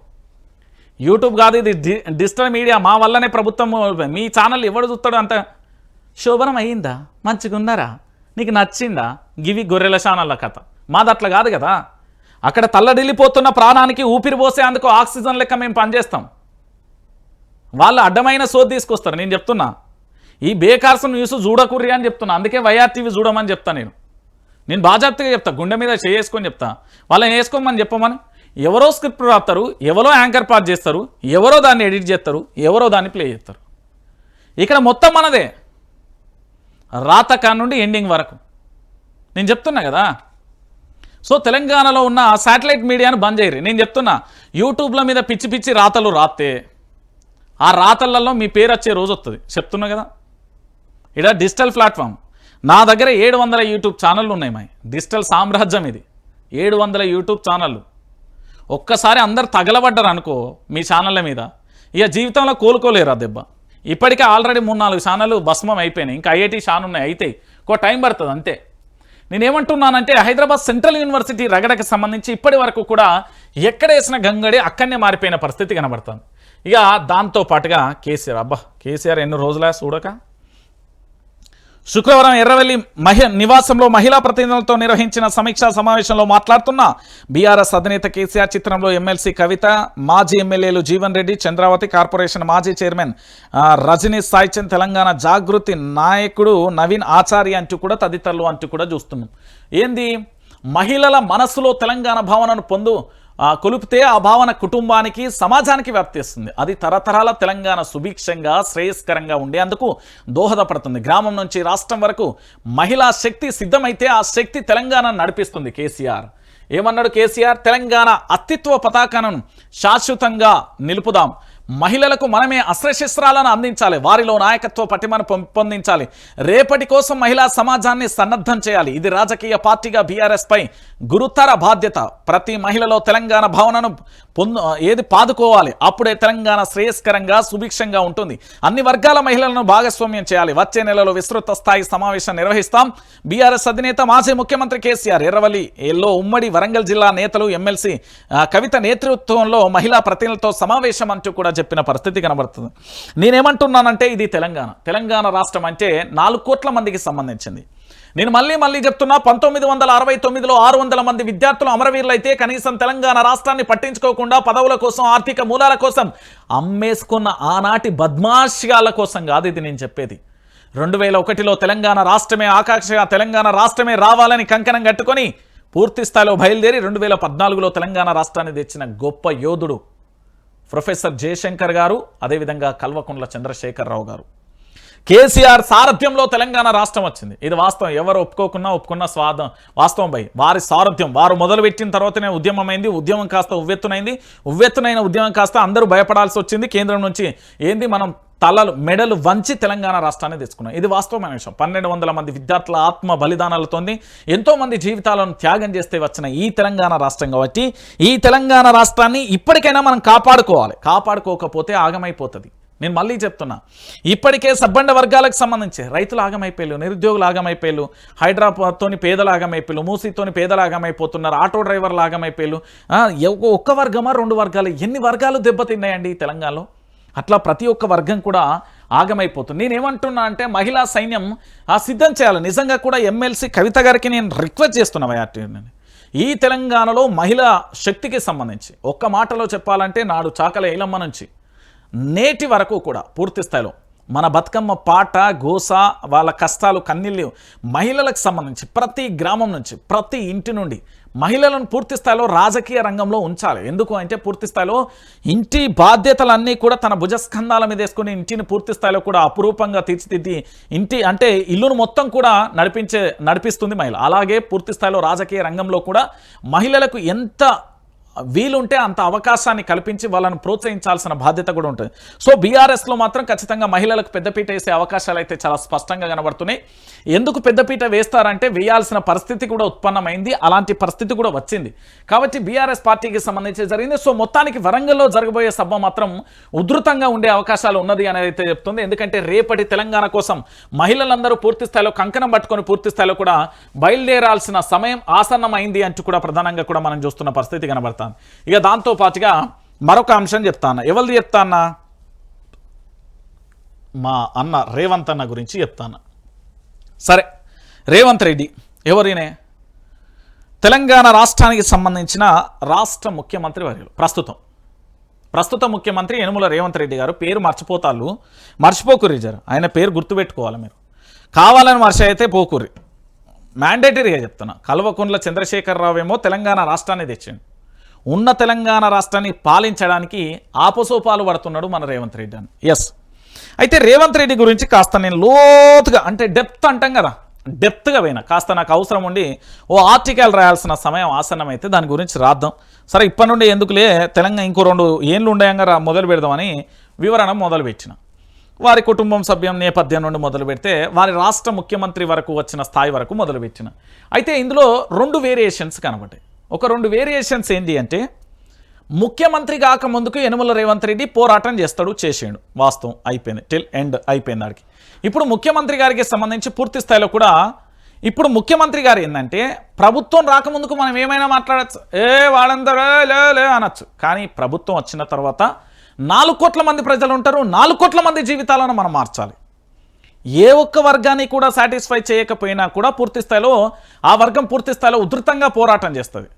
యూట్యూబ్ కాదు ఇది, డిజిటల్ మీడియా. మా వల్లనే ప్రభుత్వం. మీ ఛానల్ ఎవడు చూస్తాడు? అంత శోభనం అయ్యిందా, మంచిగా ఉన్నారా, నీకు నచ్చిందా? గివి గొర్రెల ఛానళ్ళ కథ. మాది అట్లా కాదు కదా. అక్కడ తల్లడిల్లిపోతున్న ప్రాణానికి ఊపిరి పోసేందుకు ఆక్సిజన్ లెక్క మేము పనిచేస్తాం. వాళ్ళు అడ్డమైన సోది తీసుకొస్తారు. నేను చెప్తున్నా, ఈ బేకార్స్ న్యూస్ చూడకుర్రి అని చెప్తున్నా. అందుకే వైఆర్టీవీ చూడమని చెప్తా. నేను బాజాప్తగా చెప్తా, గుండె మీద చేసుకొని చెప్తా. వాళ్ళని వేసుకోమని చెప్పమని. ఎవరో స్క్రిప్ట్ రాస్తారు, ఎవరో యాంకర్ పార్ట్ చేస్తారు, ఎవరో దాన్ని ఎడిట్ చేస్తారు, ఎవరో దాన్ని ప్లే చేస్తారు. ఇక్కడ మొత్తం మనదే, రాతకా నుండి ఎండింగ్ వరకు. నేను చెప్తున్నా కదా. సో తెలంగాణలో ఉన్న శాటిలైట్ మీడియాను బంద్ చేయరు. నేను చెప్తున్నా, యూట్యూబ్ల మీద పిచ్చి పిచ్చి రాతలు రాస్తే ఆ రాతలలో మీ పేరు వచ్చే రోజు వస్తుంది. చెప్తున్నా కదా. ఇక్కడ డిజిటల్ ప్లాట్ఫామ్. నా దగ్గర 700 యూట్యూబ్ ఛానళ్ళు ఉన్నాయి. మా డిజిటల్ సామ్రాజ్యం ఇది. 700 యూట్యూబ్ ఛానళ్ళు. ఒక్కసారి అందరు తగలబడ్డారు అనుకో మీ ఛానళ్ళ మీద, ఇక జీవితంలో కోలుకోలేరు ఆ దెబ్బ. ఇప్పటికే ఆల్రెడీ 3-4 ఛానళ్ళు భస్మం అయిపోయినాయి. ఇంకా ఐఐటీ ఛానల్ ఉన్నాయి, అయితే ఇంకో టైం పడుతుంది అంతే. నేనేమంటున్నానంటే హైదరాబాద్ సెంట్రల్ యూనివర్సిటీ రగడకు సంబంధించి ఇప్పటి వరకు కూడా ఎక్కడ వేసిన గంగడి అక్కడనే మారిపోయిన పరిస్థితి కనబడుతుంది. ఇక దాంతో పాటుగా కేసీఆర్ ఎన్ని రోజులా చూడక శుక్రవారం ఎర్రవెల్లి నివాసంలో మహిళా ప్రతినిధులతో నిర్వహించిన సమీక్షా సమావేశంలో మాట్లాడుతున్న బీఆర్ఎస్ అధినేత కేసీఆర్ చిత్రంలో ఎమ్మెల్సీ కవిత, మాజీ ఎమ్మెల్యేలు జీవన్ రెడ్డి, చంద్రావతి, కార్పొరేషన్ మాజీ చైర్మన్ రజనీ సాయిచంద్, తెలంగాణ జాగృతి నాయకుడు నవీన్ ఆచార్య అంటూ కూడా తదితరులు అంటూ కూడా చూస్తున్నాం. ఏంది, మహిళల మనసులో తెలంగాణ భావనను కొలిపితే ఆ భావన కుటుంబానికి, సమాజానికి వ్యాప్తిస్తుంది. అది తరతరాల తెలంగాణ సుభిక్షంగా, శ్రేయస్కరంగా ఉండేందుకు దోహదపడుతుంది. గ్రామం నుంచి రాష్ట్రం వరకు మహిళా శక్తి సిద్ధమైతే ఆ శక్తి తెలంగాణ నడిపిస్తుంది. కేసీఆర్ ఏమన్నాడు? కేసీఆర్ తెలంగాణ అస్తిత్వ పతాకాలను శాశ్వతంగా నిలుపుదాం. మహిళలకు మనమే అస్త్రశస్త్రాలను అందించాలి. వారిలో నాయకత్వ పటిమను పెంపొందించాలి. రేపటి కోసం మహిళా సమాజాన్ని సన్నద్ధం చేయాలి. ఇది రాజకీయ పార్టీగా బీఆర్ఎస్ పై గురుతర బాధ్యత. ప్రతి మహిళలో తెలంగాణ భావనను పాదుకోవాలి. అప్పుడే తెలంగాణ శ్రేయస్కరంగా, సుభిక్షంగా ఉంటుంది. అన్ని వర్గాల మహిళలను భాగస్వామ్యం చేయాలి. వచ్చే నెలలో విస్తృత స్థాయి సమావేశం నిర్వహిస్తాం. బీఆర్ఎస్ అధినేత మాజీ ముఖ్యమంత్రి కేసీఆర్ ఎర్రవల్లిలో ఉమ్మడి వరంగల్ జిల్లా నేతలు, ఎమ్మెల్సీ కవిత నేతృత్వంలో మహిళా ప్రతినిధులతో సమావేశం అంటూ కూడా చెప్పిన పరిస్థితి కనబడుతుంది. నేనేమంటున్నానంటే ఇది తెలంగాణ రాష్ట్రం అంటే 4 కోట్ల మందికి సంబంధించింది. నేను మళ్ళీ చెప్తున్నా, 1969లో 600 మంది విద్యార్థులు అమరవీరులు అయితే కనీసం తెలంగాణ రాష్ట్రాన్ని పట్టించుకోకుండా పదవుల కోసం, ఆర్థిక మూలాల కోసం అమ్మేసుకున్న ఆనాటి బద్మాష్యాల కోసం కాదు ఇది నేను చెప్పేది. 2001లో తెలంగాణ రాష్ట్రమే ఆకాంక్షగా, తెలంగాణ రాష్ట్రమే రావాలని కంకణం కట్టుకొని పూర్తి స్థాయిలో బయలుదేరి 2014లో తెలంగాణ రాష్ట్రాన్ని తెచ్చిన గొప్ప యోధుడు ప్రొఫెసర్ జయశంకర్ గారు, అదేవిధంగా కల్వకుంట్ల చంద్రశేఖరరావు గారు. కేసీఆర్ సారథ్యంలో తెలంగాణ రాష్ట్రం వచ్చింది. ఇది వాస్తవం. ఎవరు ఒప్పుకున్న వాస్తవం. వారి సారథ్యం, వారు మొదలుపెట్టిన తర్వాతనే ఉద్యమమైంది. ఉద్యమం కాస్త ఉవ్వెత్తునైన ఉద్యమం కాస్త అందరూ భయపడాల్సి వచ్చింది. కేంద్రం నుంచి ఏంది, మనం మెడలు వంచి తెలంగాణ రాష్ట్రాన్ని తెచ్చుకున్నాం. ఇది వాస్తవమైన విషయం. 1200 మంది విద్యార్థుల ఆత్మ బలిదానాలతో ఎంతోమంది జీవితాలను త్యాగం చేస్తే వచ్చిన ఈ తెలంగాణ రాష్ట్రం కాబట్టి ఈ తెలంగాణ రాష్ట్రాన్ని ఇప్పటికైనా మనం కాపాడుకోకపోతే ఆగమైపోతుంది. నేను మళ్ళీ చెప్తున్నా, ఇప్పటికే సబ్బండ వర్గాలకు సంబంధించి రైతులు ఆగమైపోయారు, నిరుద్యోగులు ఆగమైపోయారు, హైదరాబాద్తోని పేదలు ఆగమైపోయారు, మూసీతోని పేదలు ఆగమైపోతున్నారు, ఆటో డ్రైవర్లు ఆగమైపోయారు. ఒక్క వర్గమా 2 వర్గాలు, ఎన్ని వర్గాలు దెబ్బతిన్నాయండి తెలంగాణలో? అట్లా ప్రతి ఒక్క వర్గం కూడా ఆగమైపోతుంది. నేనేమంటున్నా అంటే మహిళా సైన్యం సిద్ధం చేయాలి. నిజంగా కూడా ఎమ్మెల్సీ కవిత గారికి నేను రిక్వెస్ట్ చేస్తున్నా, ఈ తెలంగాణలో మహిళా శక్తికి సంబంధించి ఒక్క మాటలో చెప్పాలంటే నాడు చాకల ఏలమ్మ నుంచి నేటి వరకు కూడా పూర్తి స్థాయిలో మన బతుకమ్మ పాట, గోస, వాళ్ళ కష్టాలు, కన్నీళ్ళు, మహిళలకు సంబంధించి ప్రతి గ్రామం నుంచి, ప్రతి ఇంటి నుండి మహిళలను పూర్తి స్థాయిలో రాజకీయ రంగంలో ఉంచాలి. ఎందుకు అంటే పూర్తి స్థాయిలో ఇంటి బాధ్యతలన్నీ కూడా తన భుజస్కంధాల మీద వేసుకుని ఇంటిని పూర్తి స్థాయిలో కూడా అపురూపంగా తీర్చిదిద్ది ఇల్లును మొత్తం కూడా నడిపిస్తుంది మహిళ. అలాగే పూర్తి స్థాయిలో రాజకీయ రంగంలో కూడా మహిళలకు ఎంత వీలుంటే అంత అవకాశాన్ని కల్పించి వాళ్ళని ప్రోత్సహించాల్సిన బాధ్యత కూడా ఉంటుంది. సో బీఆర్ఎస్లో మాత్రం ఖచ్చితంగా మహిళలకు పెద్దపీట వేసే అవకాశాలు అయితే చాలా స్పష్టంగా కనబడుతున్నాయి. ఎందుకు పెద్దపీట వేస్తారంటే వేయాల్సిన పరిస్థితి కూడా ఉత్పన్నమైంది, అలాంటి పరిస్థితి కూడా వచ్చింది కాబట్టి బీఆర్ఎస్ పార్టీకి సంబంధించి జరిగింది. సో మొత్తానికి వరంగల్లో జరగబోయే సభ మాత్రం ఉధృతంగా ఉండే అవకాశాలు ఉన్నది అనేది అయితే చెప్తుంది. ఎందుకంటే రేపటి తెలంగాణ కోసం మహిళలందరూ పూర్తి స్థాయిలో కంకణం పట్టుకొని పూర్తి స్థాయిలో కూడా బయలుదేరాల్సిన సమయం ఆసన్నమైంది అంటూ కూడా ప్రధానంగా కూడా మనం చూస్తున్న పరిస్థితి కనబడుతుంది. ఇక దాంతో పాటుగా మరొక అంశం చెప్తాను. ఎవరిది చెప్తానా? మా అన్న రేవంత్ అన్న గురించి చెప్తాను. సరే, రేవంత్ రెడ్డి ఎవరినే? తెలంగాణ రాష్ట్రానికి సంబంధించిన రాష్ట్ర ముఖ్యమంత్రి వర్యులు. ప్రస్తుత ముఖ్యమంత్రి యనుమల రేవంత్ రెడ్డి గారు. పేరు మర్చిపోకుర్రి జర, ఆయన పేరు గుర్తుపెట్టుకోవాలి మీరు. కావాలని మర్చి అయితే పోకుర్రి, మ్యాండేటరీగా చెప్తున్నా. కల్వకుంట్ల చంద్రశేఖరరావు ఏమో తెలంగాణ రాష్ట్రాన్ని తెచ్చిండు. ఉన్న తెలంగాణ రాష్ట్రాన్ని పాలించడానికి ఆపసోపాలు పడుతున్నాడు మన రేవంత్ రెడ్డి అని. ఎస్, అయితే రేవంత్ రెడ్డి గురించి కాస్త నేను లోతుగా, అంటే డెప్త్ అంటాం కదా, డెప్త్గా పోయినా కాస్త నాకు అవసరం ఉండి ఓ ఆర్టికల్ రాయాల్సిన సమయం ఆసన్నమైతే దాని గురించి రాద్దాం. సరే, ఇప్పటి నుండి ఎందుకులే, తెలంగాణ ఇంకో 2 ఏళ్ళు ఉండయంగా మొదలు పెడదామని వివరణ మొదలుపెట్టిన. వారి కుటుంబం సభ్యం నేపథ్యం నుండి మొదలు పెడితే వారి రాష్ట్ర ముఖ్యమంత్రి వరకు వచ్చిన స్థాయి వరకు మొదలుపెట్టిన. అయితే ఇందులో 2 వేరియేషన్స్ కనబడ్డాయి. ఒక 2 వేరియేషన్స్ ఏంటి అంటే, ముఖ్యమంత్రి కాకముందుకు యనుమల రేవంత్ రెడ్డి పోరాటం చేసిండు, వాస్తవం అయిపోయింది, టిల్ ఎండ్ అయిపోయింది ఆడికి. ఇప్పుడు ముఖ్యమంత్రి గారికి సంబంధించి పూర్తి స్థాయిలో కూడా ఇప్పుడు ముఖ్యమంత్రి గారు ఏంటంటే, ప్రభుత్వం రాకముందుకు మనం ఏమైనా మాట్లాడచ్చు, వాడందరూ లే అనొచ్చు. కానీ ప్రభుత్వం వచ్చిన తర్వాత 4 కోట్ల మంది ప్రజలు ఉంటారు, 4 కోట్ల మంది జీవితాలను మనం మార్చాలి. ఏ ఒక్క వర్గాన్ని కూడా సాటిస్ఫై చేయకపోయినా కూడా పూర్తి స్థాయిలో ఆ వర్గం పూర్తి స్థాయిలో ఉధృతంగా పోరాటం చేస్తుంది.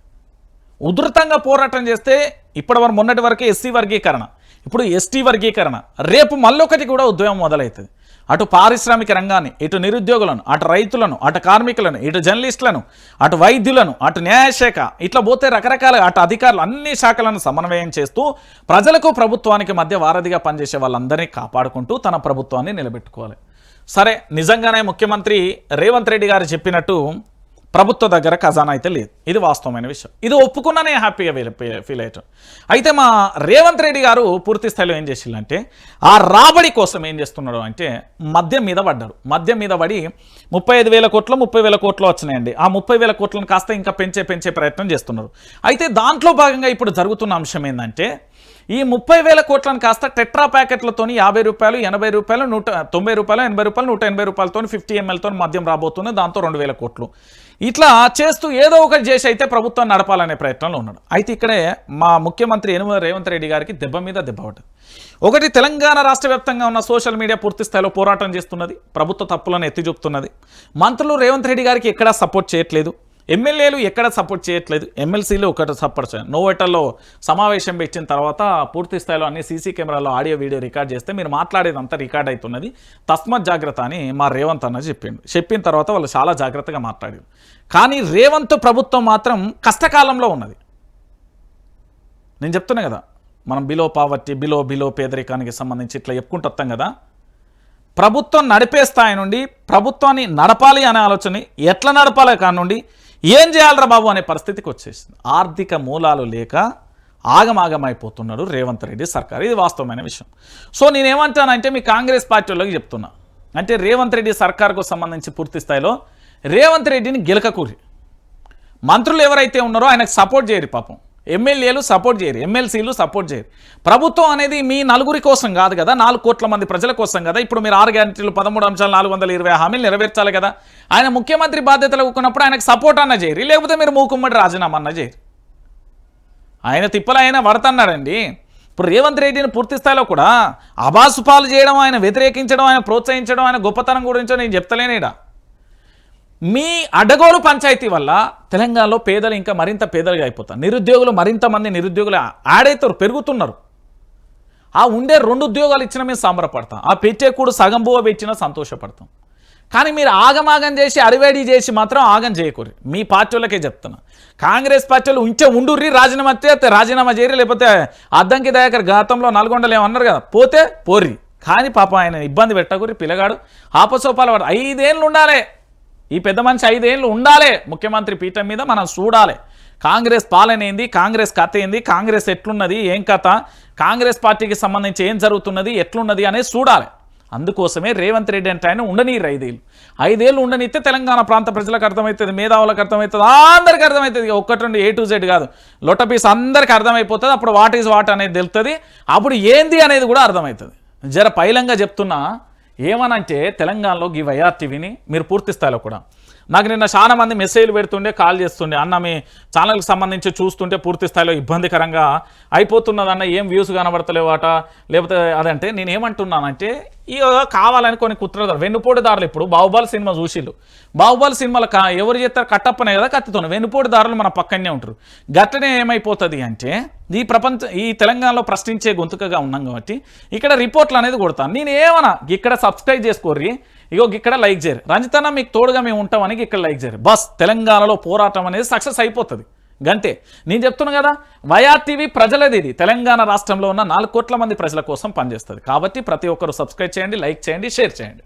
ఉధృతంగా పోరాటం చేస్తే ఇప్పటివరకు మొన్నటి వరకు ఎస్సీ వర్గీకరణ, ఇప్పుడు ఎస్టీ వర్గీకరణ, రేపు మళ్ళొకటి కూడా ఉద్యమం మొదలవుతుంది. అటు పారిశ్రామిక రంగాన్ని, ఇటు నిరుద్యోగులను, అటు రైతులను, అటు కార్మికులను, ఇటు జర్నలిస్టులను, అటు వైద్యులను, అటు న్యాయశాఖ, ఇట్లా పోతే రకరకాల అటు అధికారులు, అన్ని శాఖలను సమన్వయం చేస్తూ ప్రజలకు ప్రభుత్వానికి మధ్య వారధిగా పనిచేసే వాళ్ళందరినీ కాపాడుకుంటూ తన ప్రభుత్వాన్ని నిలబెట్టుకోవాలి. సరే, నిజంగానే ముఖ్యమంత్రి రేవంత్ రెడ్డి గారు చెప్పినట్టు ప్రభుత్వ దగ్గర ఖజానా అయితే లేదు, ఇది వాస్తవమైన విషయం. ఇది ఒప్పుకున్నానే హ్యాపీగా ఫీల్ అయ్యాను. అయితే మా రేవంత్ రెడ్డి గారు పూర్తి స్థాయిలో ఏం చేసిందంటే, ఆ రాబడి కోసం ఏం చేస్తున్నాడు అంటే మద్యం మీద పడ్డాడు. మద్యం మీద పడి 35,000 కోట్లు 30,000 కోట్లు వచ్చినాయండి. ఆ 30,000 కోట్లను కాస్త ఇంకా పెంచే ప్రయత్నం చేస్తున్నారు. అయితే దాంట్లో భాగంగా ఇప్పుడు జరుగుతున్న అంశం ఏంటంటే, ఈ 30,000 కోట్లను కాస్త టెట్రా ప్యాకెట్లతోని 50 రూపాయలు 80 రూపాయలు 190 రూపాయలు 80 రూపాయలు 180 రూపాయలతో 50 ml మద్యం రాబోతుంది. దాంతో 2,000 కోట్లు ఇట్లా చేస్తూ ఏదో ఒకటి చేసి అయితే ప్రభుత్వం నడపాలనే ప్రయత్నంలో ఉన్నాడు. అయితే ఇక్కడే మా ముఖ్యమంత్రి యనుమల రేవంత్ రెడ్డి గారికి దెబ్బ మీద దెబ్బ పడ్డది. ఒకటి, తెలంగాణ రాష్ట్ర వ్యాప్తంగా ఉన్న సోషల్ మీడియా పూర్తి స్థాయిలో పోరాటం చేస్తున్నది, ప్రభుత్వ తప్పులను ఎత్తి చూపుతున్నది. మంత్రులు రేవంత్ రెడ్డి గారికి ఎక్కడా సపోర్ట్ చేయట్లేదు, ఎమ్మెల్యేలు ఎక్కడ సపోర్ట్ చేయట్లేదు, ఎమ్మెల్సీలు ఒకటి సపోర్ట్ చేయాలి. నోవెటల్లో సమావేశం పెట్టిన తర్వాత పూర్తి స్థాయిలో అన్ని సీసీ కెమెరాలో ఆడియో వీడియో రికార్డ్ చేస్తే మీరు మాట్లాడేదంతా రికార్డ్ అవుతున్నది, తస్మత్ జాగ్రత్త అని మా రేవంత్ అన్న చెప్పిన తర్వాత వాళ్ళు చాలా జాగ్రత్తగా మాట్లాడారు. కానీ రేవంత్ ప్రభుత్వం మాత్రం కష్టకాలంలో ఉన్నది. నేను చెప్తున్నా కదా, మనం బిలో పావర్టీ, బిలో పేదరికానికి సంబంధించి ఇట్లా చెప్పుకుంటూ వస్తాం కదా. ప్రభుత్వం నడిపే స్థాయి నుండి ప్రభుత్వాన్ని నడపాలి అనే ఆలోచన, ఎట్లా నడపాలి కానుండి ఏం చేయాలరా బాబు అనే పరిస్థితికి వచ్చేసింది. ఆర్థిక మూలాలు లేక ఆగమాగమైపోతున్నాడు రేవంత్ రెడ్డి సర్కార్, ఇది వాస్తవమైన విషయం. సో నేనేమంటానంటే మీ కాంగ్రెస్ పార్టీ వాళ్ళకి చెప్తున్నా, అంటే రేవంత్ రెడ్డి సర్కార్కు సంబంధించి పూర్తి స్థాయిలో రేవంత్ రెడ్డిని గెలకకూరి. మంత్రులు ఎవరైతే ఉన్నారో ఆయనకు సపోర్ట్ చేయరు, పాపం ఎమ్మెల్యేలు సపోర్ట్ చేయరు, ఎమ్మెల్సీలు సపోర్ట్ చేయరు. ప్రభుత్వం అనేది మీ నలుగురి కోసం కాదు కదా, 4 కోట్ల మంది ప్రజల కోసం కదా. ఇప్పుడు మీరు 6 గ్యారెంటీలు 13 అంశాలు 420 హామీలు నెరవేర్చాలి కదా. ఆయన ముఖ్యమంత్రి బాధ్యతలు ఉన్నప్పుడు ఆయనకు సపోర్ట్ అన్న చేయరు, లేకపోతే మీరు మూకుమ్మడి రాజీనామా అన్న చేయరు. ఆయన తిప్పలు ఆయన పడుతున్నాడండి. ఇప్పుడు రేవంత్ రెడ్డిని పూర్తి స్థాయిలో కూడా అబాసుపాలు చేయడం, ఆయన వ్యతిరేకించడం, ఆయన ప్రోత్సహించడం, ఆయన గొప్పతనం గురించో నేను చెప్తలేనేడా. మీ అడ్డగోలు పంచాయతీ వల్ల తెలంగాణలో పేదలు ఇంకా మరింత పేదలుగా అయిపోతారు, నిరుద్యోగులు మరింత మంది నిరుద్యోగులు యాడ్ అవుతారు, పెరుగుతున్నారు. ఆ ఉండే 2 ఉద్యోగాలు ఇచ్చినా మేము సంబరపడతాం, ఆ పెట్టే కూడా సగం బువ్వ పెట్టినా సంతోషపడతాం. కానీ మీరు ఆగమాగం చేసి అరివేడి చేసి మాత్రం ఆగం చేయకూరి. మీ పార్టీ వాళ్ళకే చెప్తున్నా, కాంగ్రెస్ పార్టీ వాళ్ళు ఉండుర్రి, రాజీనామా చేయరు, లేకపోతే అద్దంకి దయాకర్ గతంలో నల్గొండలు ఏమన్నారు కదా, పోతే పోర్రి. కానీ పాపం ఆయన ఇబ్బంది పెట్టకూరి. పిల్లగాడు ఆపసోపాలు 5 ఏళ్ళు ఉండాలి, ఈ పెద్ద మనిషి 5 ఏళ్ళు ఉండాలి ముఖ్యమంత్రి పీఠం మీద, మనం చూడాలి. కాంగ్రెస్ పాలన ఏంది, కాంగ్రెస్ కథ ఏంది, కాంగ్రెస్ ఎట్లున్నది, ఏం కథ, కాంగ్రెస్ పార్టీకి సంబంధించి ఏం జరుగుతున్నది, ఎట్లున్నది అనేది చూడాలి. అందుకోసమే రేవంత్ రెడ్డి అంటే ఆయన ఉండనీరు 5 ఏళ్ళు. 5 ఏళ్ళు ఉండనిస్తే తెలంగాణ ప్రాంత ప్రజలకు అర్థమవుతుంది, మేధావులకు అర్థమవుతుంది, అందరికీ అర్థమవుతుంది. ఒక్కటి నుండి A to Z కాదు, లొట్టపీస్ అందరికీ అర్థమైపోతుంది. అప్పుడు వాట్ ఈజ్ వాట్ అనేది తెలుస్తుంది. అప్పుడు ఏంది అనేది కూడా అర్థమవుతుంది. జర పైలంగా చెప్తున్నా ఏమనంటే తెలంగాణలో ఈ వైఆర్టీవీని మీరు పూర్తి స్థాయిలో కూడా నాకు నిన్న చాలా మంది మెసేజ్లు పెడుతుండే, కాల్ చేస్తుండే, అన్న మీ ఛానల్కి సంబంధించి చూస్తుంటే పూర్తి స్థాయిలో ఇబ్బందికరంగా అయిపోతున్నదన్న, ఏం వ్యూస్ కనబడతలేవాట, లేకపోతే అదంటే నేను ఏమంటున్నానంటే ఇక కావాలని కొన్ని కుట్రదారు వెన్నుపోటుదారులు. ఇప్పుడు బాహుబలి సినిమా చూసిళ్ళు, బాహుబలి సినిమాలో ఎవరు చేస్తారు, కట్టప్పనే కదా కత్తితోనే, వెన్నుపోటుదారులు మన పక్కనే ఉంటారు. గట్టనే ఏమైపోతుంది అంటే ఈ తెలంగాణలో ప్రశ్నించే గొంతుకగా ఉన్నాం కాబట్టి ఇక్కడ రిపోర్ట్లు అనేది కొడతాను. నేను ఏమన్నా ఇక్కడ సబ్స్క్రైబ్ చేసుకోర్రి, ఇగో ఇక్కడ లైక్ చేయరు, రంజితన్న మీకు తోడుగా మేము ఉంటామని ఇక్కడ లైక్ చేయరు, బస్ తెలంగాణలో పోరాటం అనేది సక్సెస్ అయిపోతుంది. గంతే నేను చెప్తున్నా కదా, వైఆర్టీవీ ప్రజలది, ఇది తెలంగాణ రాష్ట్రంలో ఉన్న 4 కోట్ల మంది ప్రజల కోసం పనిచేస్తుంది. కాబట్టి ప్రతి ఒక్కరు సబ్స్క్రైబ్ చేయండి, లైక్ చేయండి, షేర్ చేయండి.